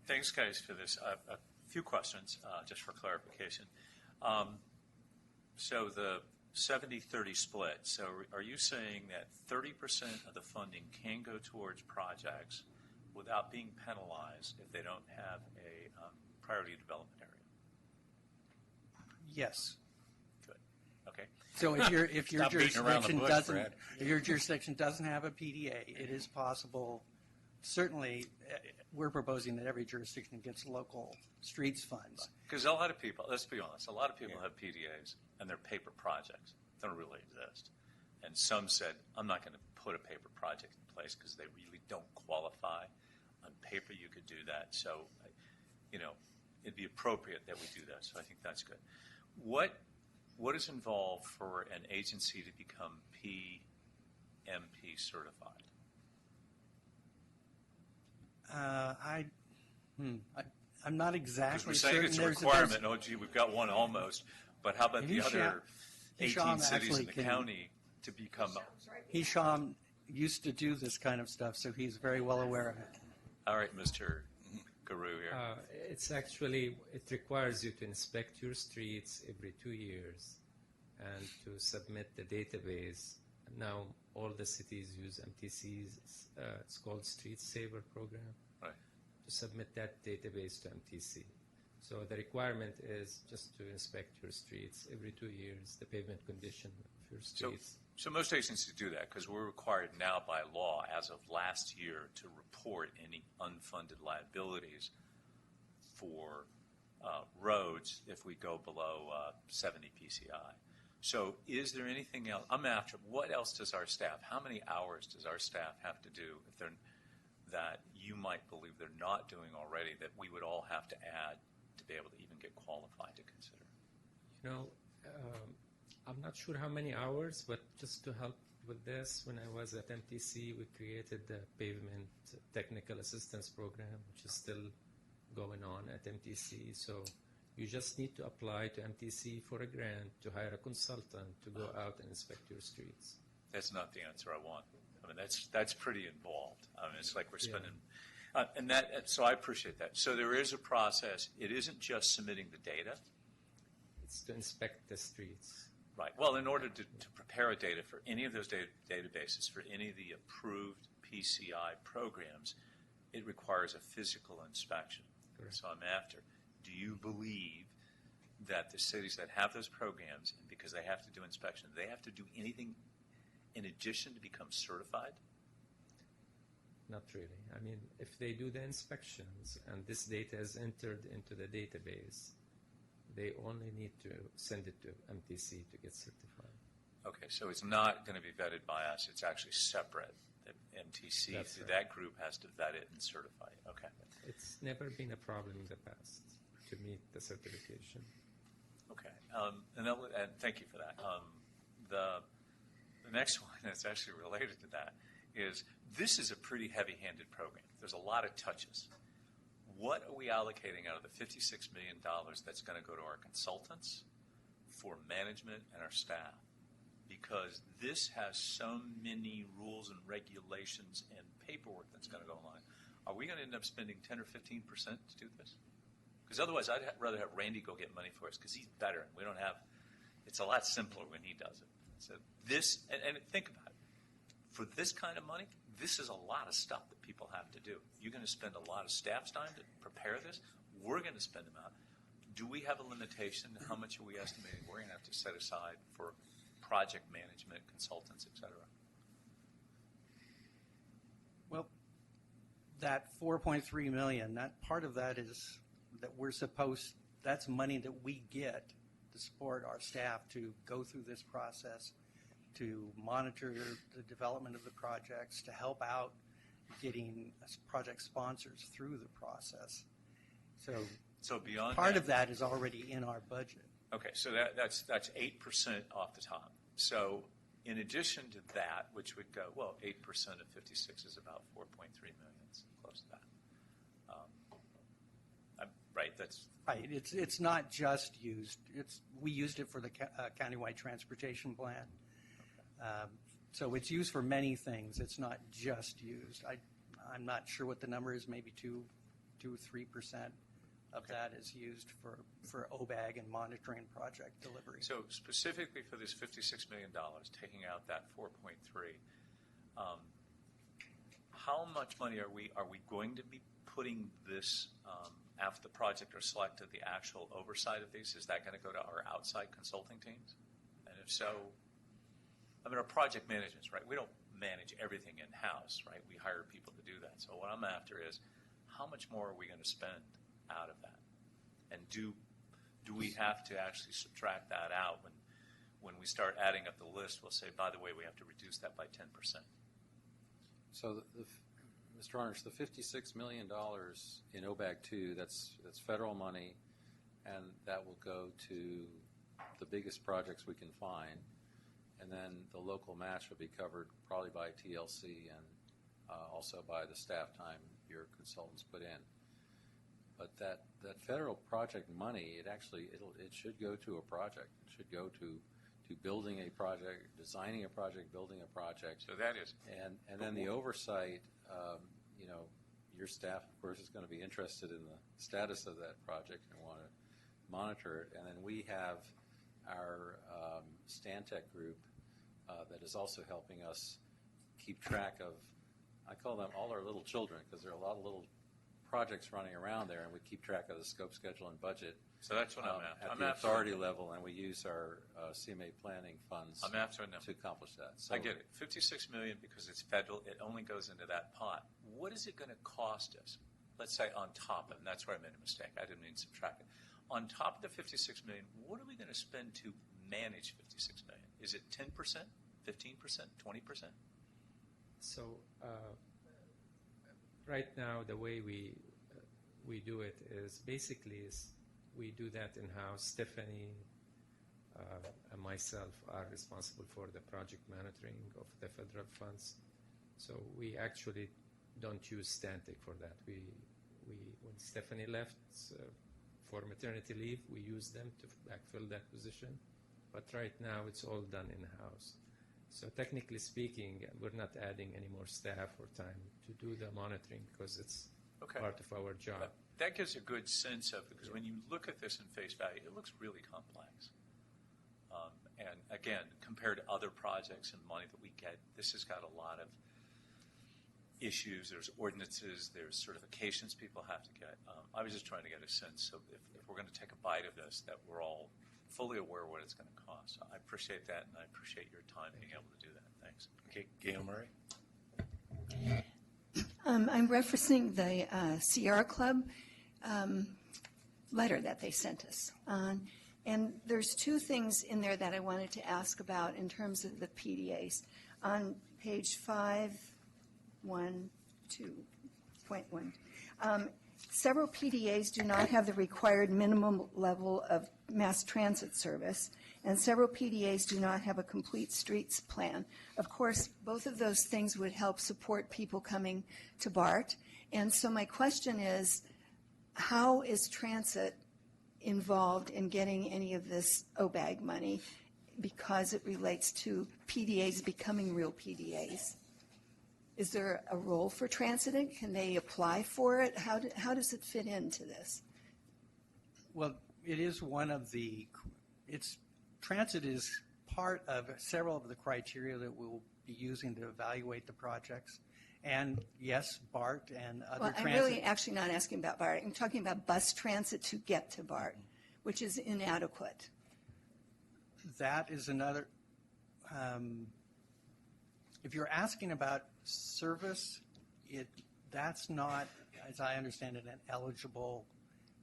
Thanks, guys, for this. A few questions, just for clarification. So the 70-30 split, so are you saying that 30% of the funding can go towards projects without being penalized if they don't have a priority development area? Yes. Good. Okay. So if your Stop beating around the jurisdiction bush, doesn't, Brad. if your jurisdiction doesn't have a PDA, it is possible. Certainly, we're proposing that every jurisdiction gets local streets funds. Because a lot of people, let's be honest, a lot of people have PDAs and they're paper projects. They don't really exist. And some said, I'm not going to put a paper project in place because they really don't qualify. On paper, you could do that. So, it'd be appropriate that we do that. So I think that's good. What is involved for an agency to become PMP certified? I'm not exactly Because we're saying certain. it's a requirement. Oh, gee, we've got one almost. But how about the other 18 Hisham cities in the actually county to become? Hisham used to do this kind of stuff, so he's very well aware of it. All right, Mr. Guru here. It requires you to inspect your streets every 2 years and to submit the database. Now all the cities use MTC's, it's called Street Saver program. Right. To submit that database to MTC. So the requirement is just to inspect your streets every 2 years, the pavement condition of your streets. So most agencies do that because we're required now by law as of last year to report any unfunded liabilities for roads if we go below 70 PCI. So is there anything else? I'm after, what else does our staff, how many hours does our staff have to do if they're, that you might believe they're not doing already that we would all have to add to be able to even get qualified to consider? You know, I'm not sure how many hours, but just to help with this, when I was at MTC, we created the Pavement Technical Assistance Program, which is still going on at MTC. So you just need to apply to MTC for a grant to hire a consultant to go out and inspect your streets. That's not the answer I want. I mean, that's pretty involved. I mean, it's like we're spending, and that. So I appreciate that. So there is a process. It isn't just submitting the data. It's to inspect the streets. Right. Well, in order to prepare a data for any of those databases, for any of the approved PCI programs, it requires a physical inspection. Correct. So I'm after, do you believe that the cities that have those programs, and because they have to do inspection, they have to do anything in addition to become certified? Not really. I mean, if they do the inspections and this data is entered into the database, they only need to send it to MTC to get certified. Okay, so it's not going to be vetted by us. It's actually separate. The MTC, That's right. that group has to vet it and certify it. Okay. It's never been a problem in the past to meet the certification. Okay. And thank you for that. The next one that's actually related to that is this is a pretty heavy-handed program. There's a lot of touches. What are we allocating out of the $56 million that's going to go to our consultants, for management, and our staff? Because this has so many rules and regulations and paperwork that's going to go along. Are we going to end up spending 10 or 15% to do this? Because otherwise, I'd rather have Randy go get money for us because he's better. And we don't have. It's a lot simpler when he does it. So this, and think about it. For this kind of money, this is a lot of stuff that people have to do. You're going to spend a lot of staff's time to prepare this. We're going to spend them out. Do we have a limitation? How much are we estimating we're going to have to set aside for project management, consultants, et cetera? Well, that 4.3 million, that part of that is that that's money that we get to support our staff to go through this process, to monitor the development of the projects, to help out getting project sponsors through the process. So beyond part of that is already in our budget. Okay, so that's 8% off the top. So in addition to that, which would go, well, 8% of 56 is about 4.3 million, so close to that. Right, that's right. It's not just used. We used it for the countywide transportation plan. So it's used for many things. It's not just used. I'm not sure what the number is. Maybe 2 or 3% of that is used for OBAG and monitoring project delivery. so specifically for this $56 million, taking out that 4.3. How much money are we going to be putting this after the project are selected, the actual oversight of these? Is that going to go to our outside consulting teams? And if so, I mean, our project managements, right? We don't manage everything in-house, right? We hire people to do that. So what I'm after is, how much more are we going to spend out of that? And do we have to actually subtract that out when we start adding up the list? We'll say, by the way, we have to reduce that by 10%. So, Mr. Arnish, the $56 million in OBAG 2, that's federal money, and that will go to the biggest projects we can find. And then the local match will be covered probably by TLC and also by the staff time your consultants put in. But that federal project money, it should go to a project. It should go to building a project, designing a project, building a project. So that is. And then the oversight, your staff, of course, is going to be interested in the status of that project and want to monitor it. And then we have our Stantec group that is also helping us keep track of, I call them all our little children, because there are a lot of little projects running around there, and we keep track of the scope, schedule, and budget. So that's what I'm after. At I'm the after authority a number. level, and we use our CMA planning funds I'm after a number. to accomplish that. So I get it. 56 million because it's federal. It only goes into that pot. What is it going to cost us? Let's say on top of, and that's where I made a mistake. I didn't mean to subtract it. On top of the 56 million, what are we going to spend to manage 56 million? Is it 10%, 15%, 20%? So right now, the way we do it is basically we do that in-house. Stephanie and myself are responsible for the project monitoring of the federal funds. So we actually don't use Stantec for that. When Stephanie left for maternity leave, we use them to backfill that position. But right now, it's all done in-house. So technically speaking, we're not adding any more staff or time to do the monitoring because it's part of our job. That gives a good sense of, because when you look at this in face value, it looks really complex. And again, compared to other projects and money that we get, this has got a lot of issues. There's ordinances, there's certifications people have to get. I was just trying to get a sense of if we're going to take a bite of this, that we're all fully aware of what it's going to cost. So I appreciate that, and I appreciate your time being able to do that. Thanks. Okay, Gail Murray. I'm referencing the Sierra Club letter that they sent us. And there's two things in there that I wanted to ask about in terms of the PDAs. On page 5.12.1, several PDAs do not have the required minimum level of mass transit service, and several PDAs do not have a complete streets plan. Of course, both of those things would help support people coming to BART. And so my question is, how is transit involved in getting any of this OBAG money because it relates to PDAs becoming real PDAs? Is there a role for transit? Can they apply for it? How does it fit into this? Well, it is one of the, transit is part of several of the criteria that we'll be using to evaluate the projects. And yes, BART and other transit. I'm really actually not asking about BART. I'm talking about bus transit to get to BART, which is inadequate. That is another, if you're asking about service, that's not, as I understand it, an eligible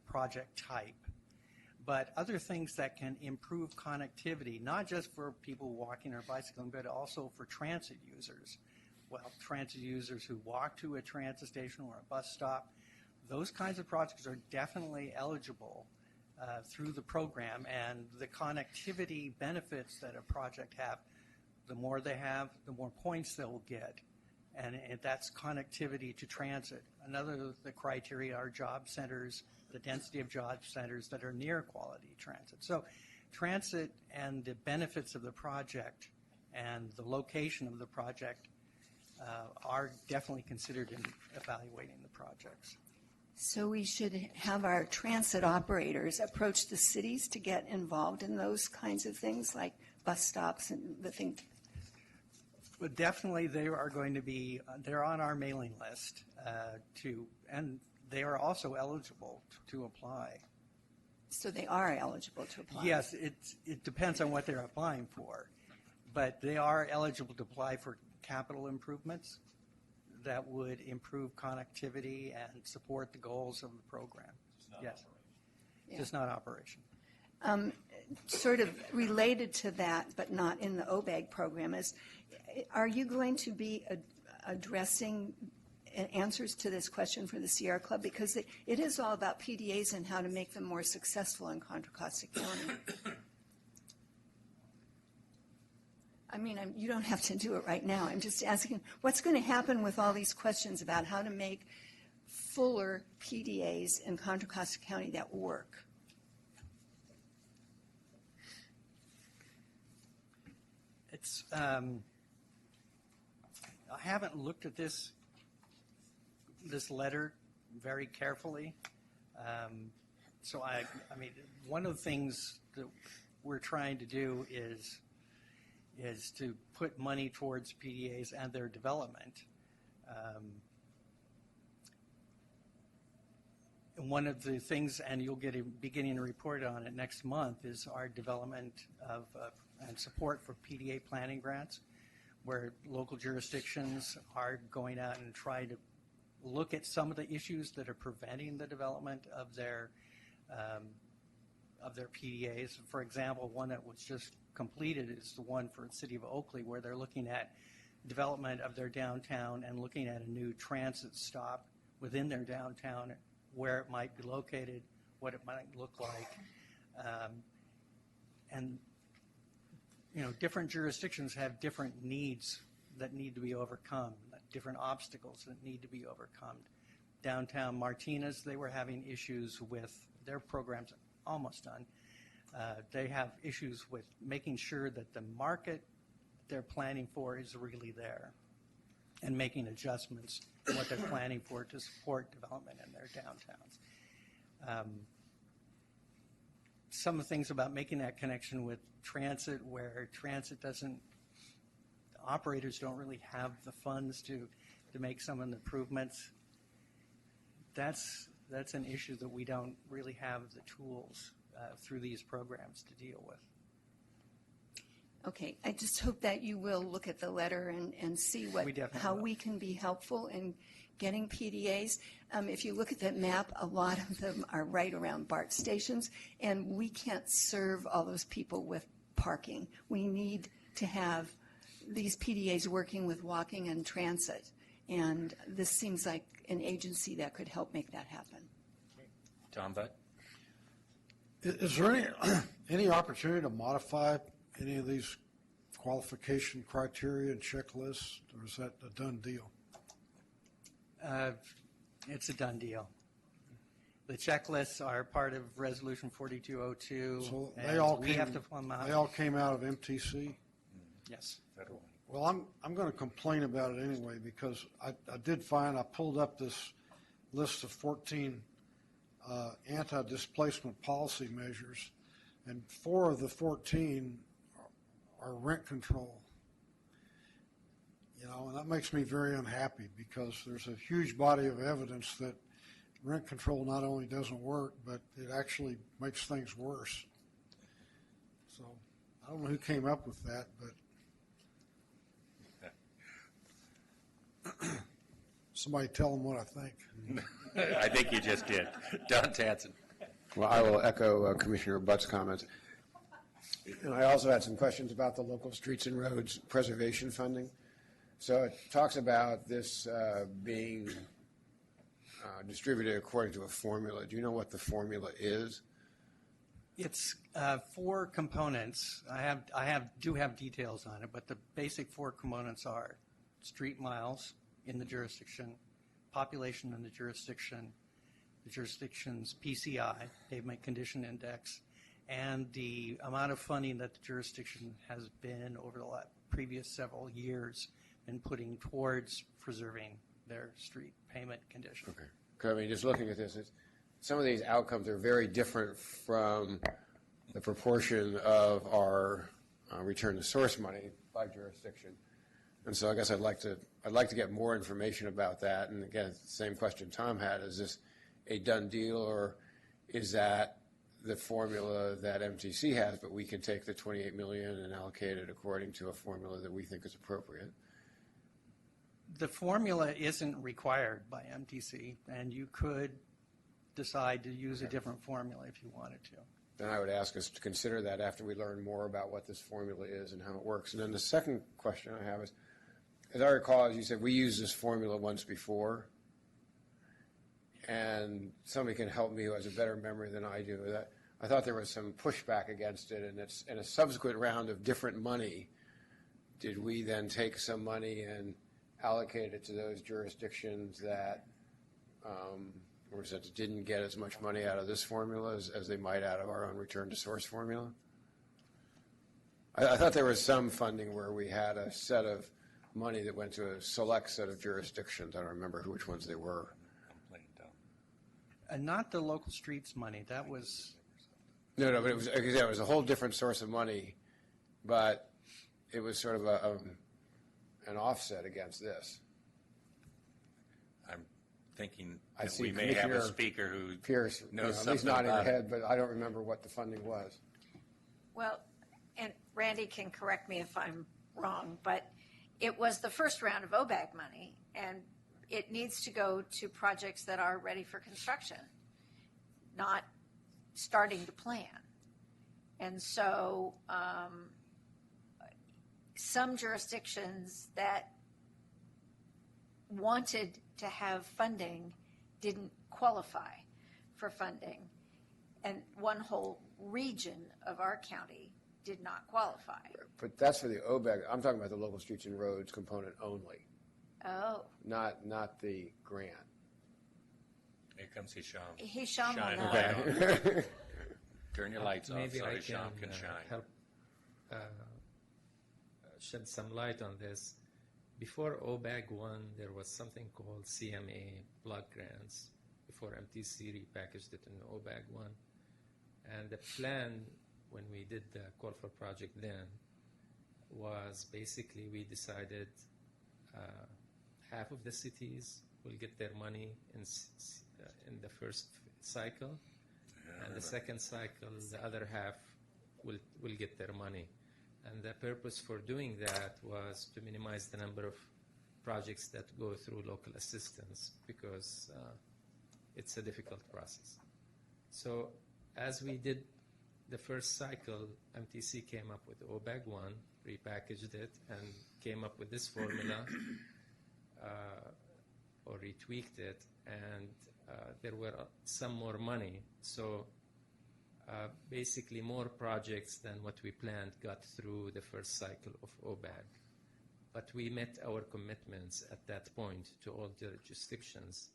project type. But other things that can improve connectivity, not just for people walking or bicycling, but also for transit users. Well, transit users who walk to a transit station or a bus stop, those kinds of projects are definitely eligible through the program, and the connectivity benefits that a project have, the more they have, the more points they'll get, and that's connectivity to transit. Another of the criteria are job centers, the density of job centers that are near quality transit. So transit and the benefits of the project and the location of the project are definitely considered in evaluating the projects. So we should have our transit operators approach the cities to get involved in those kinds of things, like bus stops and the thing. But definitely they are going to be, they're on our mailing list and they are also eligible to apply. So they are eligible to apply? Yes, it depends on what they're applying for. But they are eligible to apply for capital improvements that would improve connectivity and support the goals of the program. Yes, just not operation. Sort of related to that, but not in the OBAG program, are you going to be addressing answers to this question for the Sierra Club? Because it is all about PDAs and how to make them more successful in Contra Costa County. I mean, you don't have to do it right now. I'm just asking, what's going to happen with all these questions about how to make fuller PDAs in Contra Costa County that work? It's, I haven't looked at this letter very carefully. So I mean, one of the things that we're trying to do is to put money towards PDAs and their development. one of the things, and you'll get a beginning to report on it next month, is our development of and support for PDA planning grants, where local jurisdictions are going out and try to look at some of the issues that are preventing the development of their PDAs. For example, one that was just completed is the one for the city of Oakley, where they're looking at development of their downtown and looking at a new transit stop within their downtown, where it might be located, what it might look like. And, you know, different jurisdictions have different needs that need to be overcome, different obstacles that need to be overcome. Downtown Martinez, they were having issues with their programs almost done. They have issues with making sure that the market they're planning for is really there and making adjustments to what they're planning for to support development in their downtowns. Some of the things about making that connection with transit, where transit doesn't, operators don't really have the funds to make some of the improvements. That's an issue that we don't really have the tools through these programs to deal with. Okay, I just hope that you will look at the letter and see how we can be helpful in getting PDAs. If you look at that map, a lot of them are right around BART stations, and we can't serve all those people with parking. We need to have these PDAs working with walking and transit, and this seems like an agency that could help make that happen. Tom Budd? Is there any opportunity to modify any of these qualification criteria and checklists, or is that a done deal? It's a done deal. The checklists are part of Resolution 4202. So and they all we have to fill them out. They all came out of MTC? Yes. Well, I'm going to complain about it anyway, because I did find, I pulled up this list of 14 anti-displacement policy measures, and 4 of the 14 are rent control. You know, and that makes me very unhappy, because there's a huge body of evidence that rent control not only doesn't work, but it actually makes things worse. So I don't know who came up with that, but somebody tell them what I think. I think you just did. Don Tansen. Well, I will echo Commissioner Butt's comments. And I also had some questions about the local streets and roads preservation funding. So it talks about this being distributed according to a formula. Do you know what the formula is? It's 4 components. I do have details on it, but the basic 4 components are street miles in the jurisdiction, population in the jurisdiction's PCI, pavement condition index, and the amount of funding that the jurisdiction has been over the previous several years been putting towards preserving their street payment condition. Okay. Because I mean, just looking at this, some of these outcomes are very different from the proportion of our return to source money by jurisdiction. And so I guess I'd like to get more information about that. And again, it's the same question Tom had: is this a done deal, or is that the formula that MTC has, but we can take the $28 million and allocate it according to a formula that we think is appropriate? The formula isn't required by MTC, and you could decide to use a different formula if you wanted to. Then I would ask us to consider that after we learn more about what this formula is and how it works. And then the second question I have is, as I recall, as you said, we used this formula once before, and somebody can help me who has a better memory than I do. That I thought there was some pushback against it, and it's in a subsequent round of different money. Did we then take some money and allocate it to those jurisdictions that didn't get as much money out of this formula as they might out of our own return to source formula? I thought there was some funding where we had a set of money that went to a select set of jurisdictions. I don't remember which ones they were. Not the local streets money. That was... No, but it was a whole different source of money, but it was sort of an offset against this. thinking I that see we may have a Commissioner speaker who Pierce, knows at least something nodding her about it. head, but I don't remember what the funding was. Well, and Randy can correct me if I'm wrong, but it was the first round of OBAG money, and it needs to go to projects that are ready for construction, not starting to plan. And so some jurisdictions that wanted to have funding didn't qualify for funding. And one whole region of our county did not qualify. But that's for the OBEG. I'm talking about the local streets and roads component only, Oh, not the grant. Here comes Hisham. Hisham will Shine know. a light on. Turn your lights off Maybe so I Hisham can can shine. help shed some light on this. Before OBAG 1, there was something called CMA block grants before MTC repackaged it in OBAG 1. And the plan when we did the call for project then was basically we decided half of the cities will get their money in the first cycle, and the second cycle, the other half will get their money. And the purpose for doing that was to minimize the number of projects that go through local assistance because it's a difficult process. So as we did the first cycle, MTC came up with OBAG 1, repackaged it, and came up with this formula or retweaked it, and there were some more money. So basically more projects than what we planned got through the first cycle of OBAG. But we met our commitments at that point to all the jurisdictions.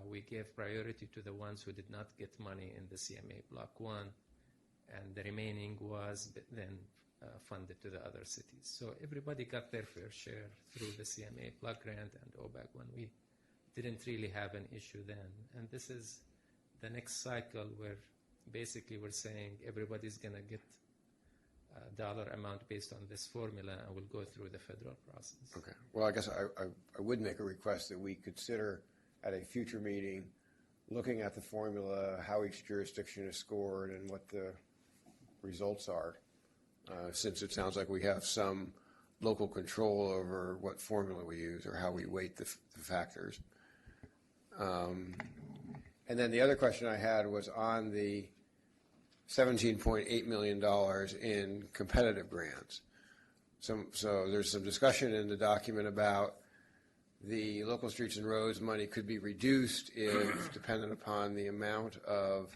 We gave priority to the ones who did not get money in the CMA Block 1, and the remaining was then funded to the other cities. So everybody got their fair share through the CMA Block Grant and OBAG 1. We didn't really have an issue then. And this is the next cycle where basically we're saying everybody's going to get a dollar amount based on this formula and will go through the federal process. Okay. Well, I guess I would make a request that we consider at a future meeting looking at the formula, how each jurisdiction is scored, and what the results are, since it sounds like we have some local control over what formula we use or how we weight the factors. And then the other question I had was on the $17.8 million in competitive grants. So there's some discussion in the document about the local streets and roads money could be reduced if dependent upon the amount of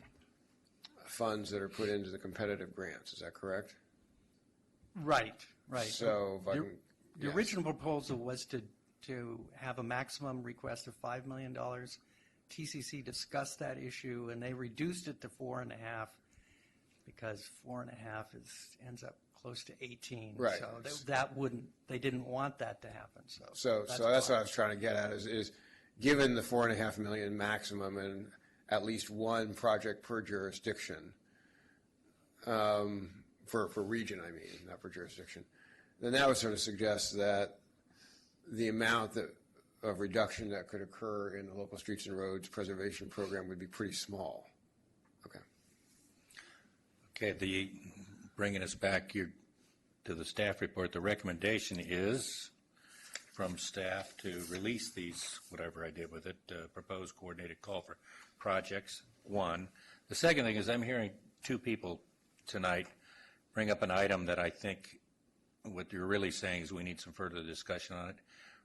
funds that are put into the competitive grants. Is that correct? Right. So if I can, The yes. original proposal was to have a maximum request of $5 million. TCC discussed that issue, and they reduced it to 4.5 because 4.5 ends up close to 18. Right. So they didn't want that to happen. So that's what I was trying to get at is given the $4.5 million maximum and at least one project per jurisdiction, for region, I mean, not per jurisdiction, then that would sort of suggest that the amount of reduction that could occur in the local streets and roads preservation program would be pretty small. Okay. Okay, bringing us back here to the staff report, the recommendation is from staff to release these, whatever I did with it, proposed coordinated call for projects, one. The second thing is I'm hearing two people tonight bring up an item that I think what you're really saying is we need some further discussion on it.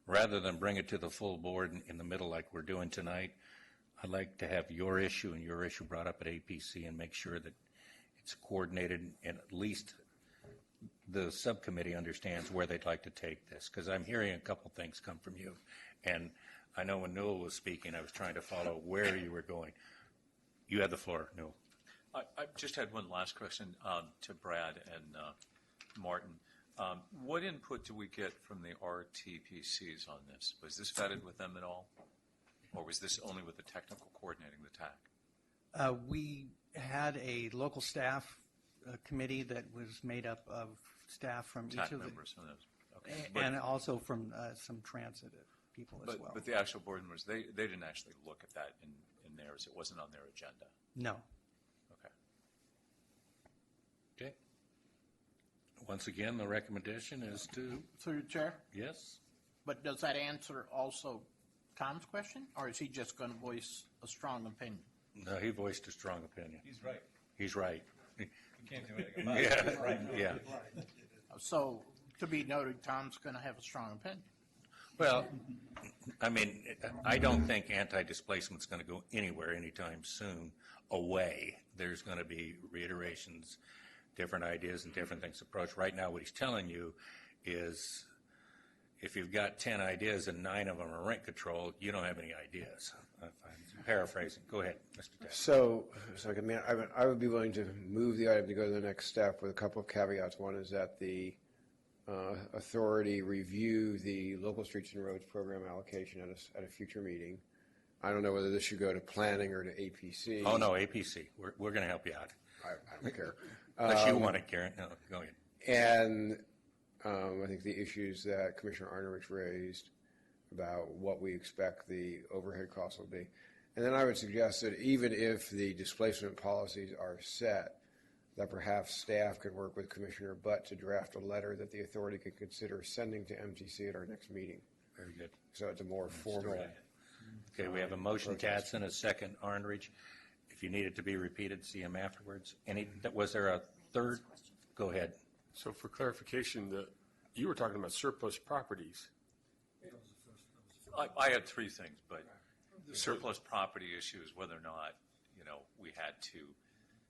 Rather than bring it to the full board in the middle like we're doing tonight, I'd like to have your issue and your issue brought up at APC and make sure that it's coordinated and at least the subcommittee understands where they'd like to take this, because I'm hearing a couple things come from you. And I know when Newell was speaking, I was trying to follow where you were going. You have the floor, Newell. I just had one last question to Brad and Martin. What input do we get from the RTPCs on this? Was this vetted with them at all? Or was this only with the technical coordinating the TAC? We had a local staff committee that was made up of staff from TAC each of the members. Okay. and also from some transit. people as well. But the actual board members, they didn't actually look at that in theirs. It wasn't on their agenda. No. Okay. Okay. Once again, the recommendation is to, Through the chair? yes? But does that answer also Tom's question, or is he just going to voice a strong opinion? No, he voiced a strong opinion. He's right. He's right. You can't do anything about it. Yeah, yeah. So, to be noted, Tom's going to have a strong opinion. Well, I mean, I don't think anti-displacement's going to go anywhere anytime soon away. There's going to be reiterations, different ideas and different things approached. Right now, what he's telling you is if you've got 10 ideas and 9 of them are rent control, you don't have any ideas. I'm paraphrasing. Go ahead, Mr. Taft. So I mean, I would be willing to move the item to go to the next step with a couple of caveats. One is that the authority review the local streets and roads program allocation at a future meeting. I don't know whether this should go to planning or to APC. Oh, no, APC. We're going to help you out. I don't care. Unless you want it, Karen. No, go ahead. And I think the issues that Commissioner Arnovich raised about what we expect the overhead costs will be. And then I would suggest that even if the displacement policies are set, that perhaps staff could work with Commissioner Butt to draft a letter that the authority could consider sending to MTC at our next meeting. Very good. So it's a more formal. Okay, we have a motion, Tatson, a second, Arnridge. If you need it to be repeated, see him afterwards. Was there a third? Go ahead. So for clarification, you were talking about surplus properties. I had 3 things, but the surplus property issue is whether or not, we had to,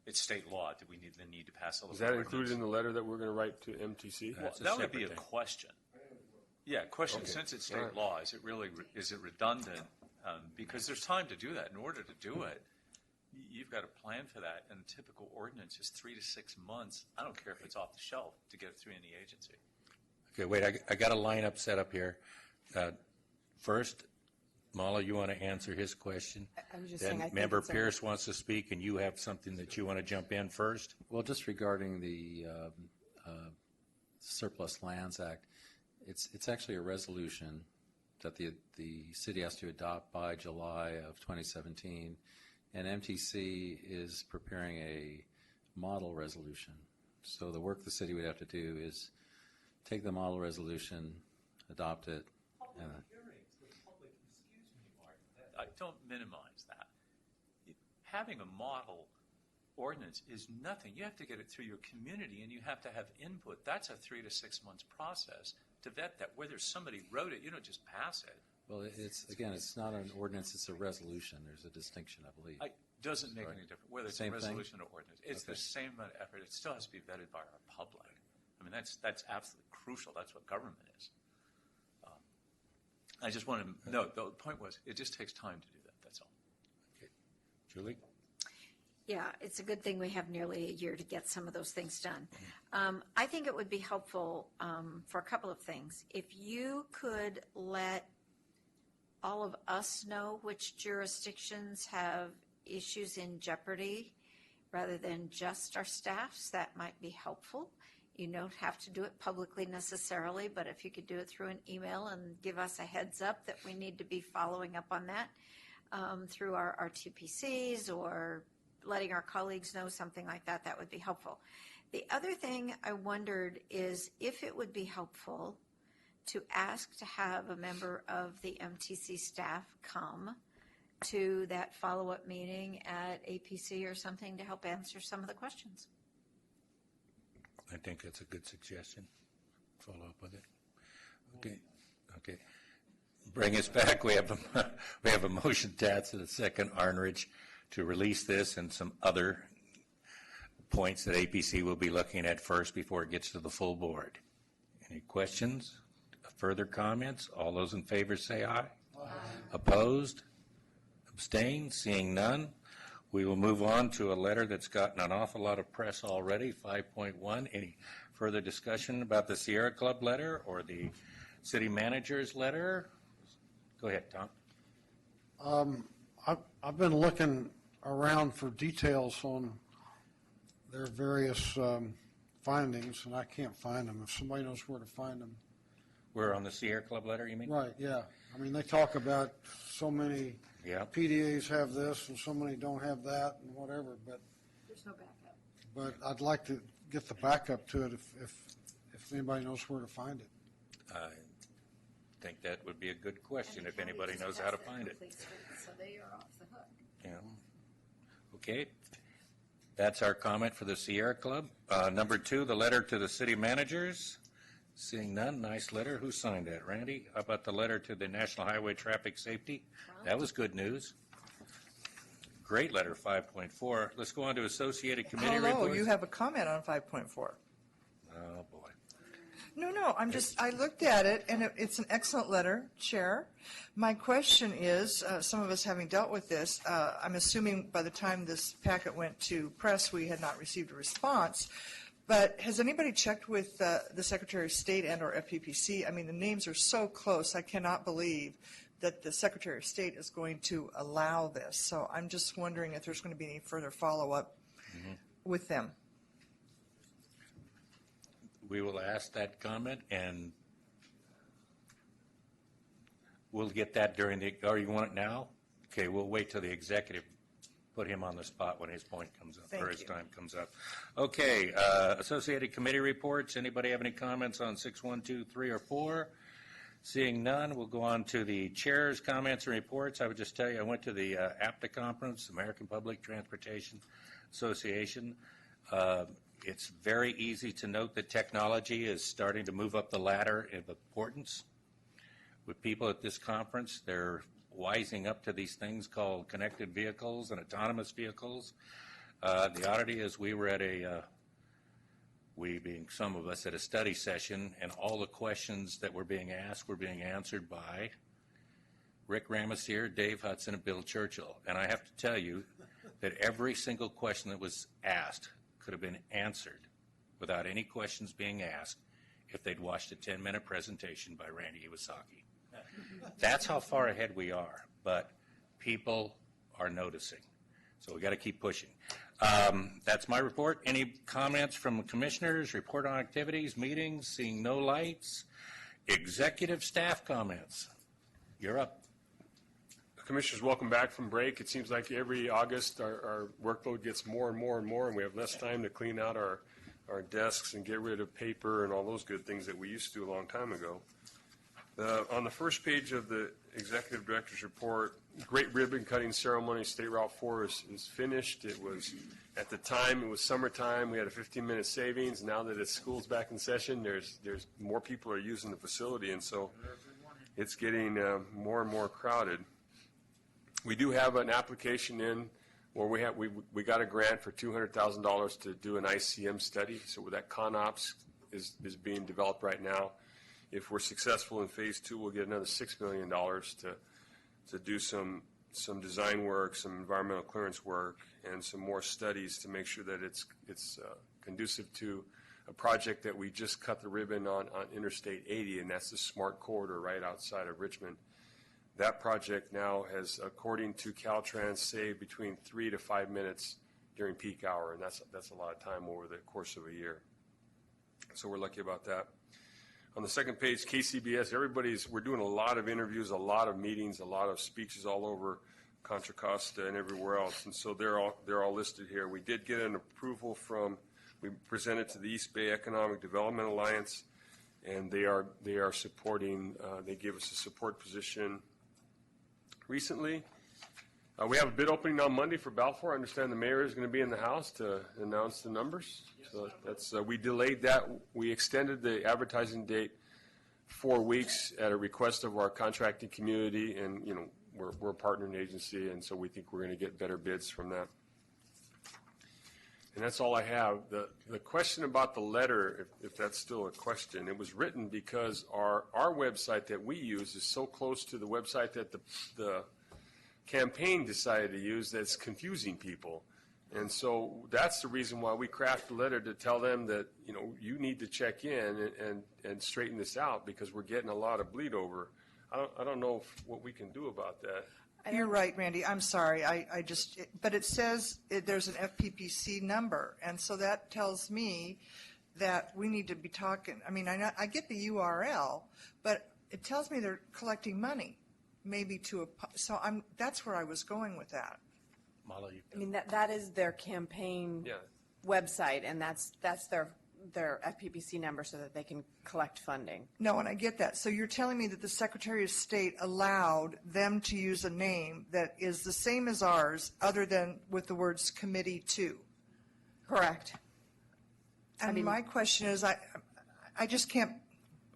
it's state law. Do we need to pass a little Is that ordinance? included in the letter that we're going to write to MTC? Well, that would be a question. Yeah, question. Okay. Since it's state law, is it redundant? Because there's time to do that. In order to do it, you've got to plan for that. And the typical ordinance is 3 to 6 months. I don't care if it's off the shelf to get it through any agency. Okay, wait, I got a lineup set up here. First, Mala, you want to answer his question? I was just Then saying, I think Member it's Pierce wants to speak, and you have something that you want to jump in first? Well, just regarding the Surplus Lands Act, it's actually a resolution that the city has to adopt by July of 2017, and MTC is preparing a model resolution. So the work the city would have to do is take the model resolution, adopt it. I don't minimize that. Having a model ordinance is nothing. You have to get it through your community, and you have to have input. That's a 3 to 6 months process to vet that. Whether somebody wrote it, you don't just pass it. Well, it's not an ordinance, it's a resolution. There's a distinction, I believe. It doesn't make any difference whether it's Same a thing? resolution or ordinance. It's the same amount of effort. It still has to be vetted by our public. I mean, that's absolutely crucial. That's what government is. I just wanted to note, the point was, it just takes time to do that. That's all. Okay. Julie? Yeah, it's a good thing we have nearly a year to get some of those things done. I think it would be helpful for a couple of things. If you could let all of us know which jurisdictions have issues in jeopardy rather than just our staffs, that might be helpful. You don't have to do it publicly necessarily, but if you could do it through an email and give us a heads up that we need to be following up on that through our TPCs or letting our colleagues know, something like that, that would be helpful. The other thing I wondered is if it would be helpful to ask to have a member of the MTC staff come to that follow-up meeting at APC or something to help answer some of the questions. I think that's a good suggestion. Follow up with it. Okay. Bring us back. We have a motion, Tats, and a second, Arnridge, to release this and some other points that APC will be looking at first before it gets to the full board. Any questions? Further comments? All those in favor say aye. Aye. Opposed? Abstained? Seeing none. We will move on to a letter that's gotten an awful lot of press already, 5.1. Any further discussion about the Sierra Club letter or the city manager's letter? Go ahead, Tom. I've been looking around for details on their various findings, and I can't find them. If somebody knows where to find them, We're on the Sierra Club letter, you mean? Right, yeah. I mean, they talk about so many Yeah. PDAs have this and so many don't have that and whatever, but There's no backup. but I'd like to get the backup to it if anybody knows where to find it. I think that would be a good question, if anybody knows how to find it. So they are off the hook. Yeah. Okay. That's our comment for the Sierra Club. Number 2, the letter to the city managers. Seeing none, nice letter. Who signed that? Randy? How about the letter to the National Highway Traffic Safety? That was good news. Great letter, 5.4. Let's go on to Associated Committee reports. Hello, you have a comment on 5.4. Oh, boy. No, I looked at it, and it's an excellent letter, Chair. My question is, some of us having dealt with this, I'm assuming by the time this packet went to press, we had not received a response, but has anybody checked with the Secretary of State and or FPPC? I mean, the names are so close, I cannot believe that the Secretary of State is going to allow this. So I'm just wondering if there's going to be any further follow-up with them. We will ask that comment, and we'll get that during the, or you want it now? Okay, we'll wait till the executive, put him on the spot when his point comes up, or his time comes up. Okay, Associated Committee reports. Anybody have any comments on 6, 1, 2, 3, or 4? Seeing none, we'll go on to the chair's comments and reports. I would just tell you, I went to the APTA conference, American Public Transportation Association. It's very easy to note that technology is starting to move up the ladder of importance. With people at this conference, they're wising up to these things called connected vehicles and autonomous vehicles. The oddity is we were at we being some of us, at a study session, and all the questions that were being asked were being answered by Rick Ramasir, Dave Hudson, and Bill Churchill. And I have to tell you that every single question that was asked could have been answered without any questions being asked if they'd watched a 10-minute presentation by Randy Iwasaki. That's how far ahead we are, but people are noticing. So we got to keep pushing. That's my report. Any comments from commissioners, report on activities, meetings, seeing no lights? Executive staff comments. You're up. Commissioners, welcome back from break. It seems like every August our workload gets more and more and more, and we have less time to clean out our desks and get rid of paper and all those good things that we used to do a long time ago. On the first page of the Executive Director's report, great ribbon cutting ceremony, State Route 4 is finished. It was, at the time, it was summertime. We had a 15-minute savings. Now that it's school's back in session, there's more people are using the facility, and so it's getting more and more crowded. We do have an application in where we got a grant for $200,000 to do an ICM study. So that ConOps is being developed right now. If we're successful in phase 2, we'll get another $6 million to do some design work, some environmental clearance work, and some more studies to make sure that it's conducive to a project that we just cut the ribbon on Interstate 80, and that's the SMART corridor right outside of Richmond. That project now has, according to Caltrans, saved between 3 to 5 minutes during peak hour, and that's a lot of time over the course of a year. So we're lucky about that. On the second page, KCBS, we're doing a lot of interviews, a lot of meetings, a lot of speeches all over Contra Costa and everywhere else, and so they're all listed here. We did get an approval we presented to the East Bay Economic Development Alliance, and they are supporting, they gave us a support position recently. We have a bid opening on Monday for Balfour. I understand the mayor is going to be in the house to announce the numbers. So that's we delayed that. We extended the advertising date 4 weeks at a request of our contracting community, and we're a partnering agency, and so we think we're going to get better bids from that. And that's all I have. The question about the letter, if that's still a question, it was written because our website that we use is so close to the website that the campaign decided to use that's confusing people. And so that's the reason why we crafted a letter to tell them that, you need to check in and straighten this out because we're getting a lot of bleed over. I don't know what we can do about that. You're right, Randy. I'm sorry. But it says there's an FPPC number, and so that tells me that we need to be talking, I mean, I get the URL, but it tells me they're collecting money, maybe so that's where I was going with that. Molly? I mean, that is their campaign Yeah. website, and that's their FPPC number so that they can collect funding. No, and I get that. So you're telling me that the Secretary of State allowed them to use a name that is the same as ours, other than with the words committee to? Correct. And my question is, I just can't,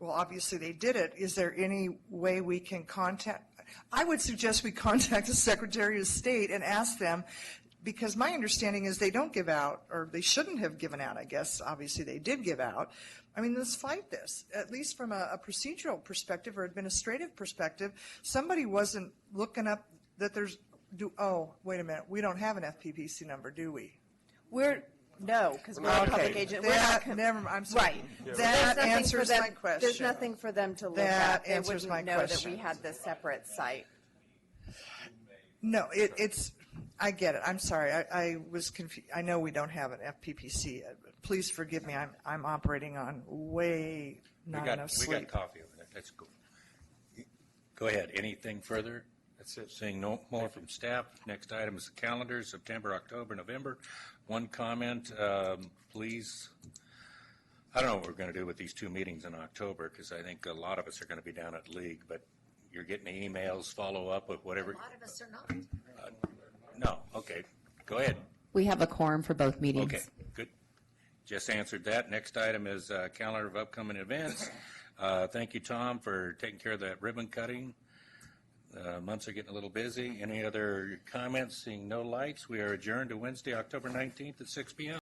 well, obviously they did it. Is there any way we can contact? I would suggest we contact the Secretary of State and ask them, because my understanding is they don't give out, or they shouldn't have given out, I guess. Obviously they did give out. I mean, let's fight this, at least from a procedural perspective or administrative perspective. Somebody wasn't looking up that oh, wait a minute, we don't have an FPPC number, do we? No, because we're a public agent. We're not I'm sorry. Right. Yeah, So that there's nothing answers for them- my question. There's nothing for them to look That at. They answers wouldn't my know that question. we had this separate site. No, it's, I get it. I'm sorry. I was confused. I know we don't have an FPPC. Please forgive me. I'm operating on way not enough We sleep. got coffee over there. That's cool. Go ahead. Anything further? That's it. Seeing no more from staff. Next item is the calendar, September, October, November. One comment, please. I don't know what we're going to do with these two meetings in October, because I think a lot of us are going to be down at League, but you're getting emails, follow up with whatever. A lot of us are not. No, okay. Go ahead. We have a quorum for both meetings. Okay, good. Just answered that. Next item is calendar of upcoming events. Thank you, Tom, for taking care of that ribbon cutting. Months are getting a little busy. Any other comments? Seeing no lights, we are adjourned to Wednesday, October 19th at 6 p.m.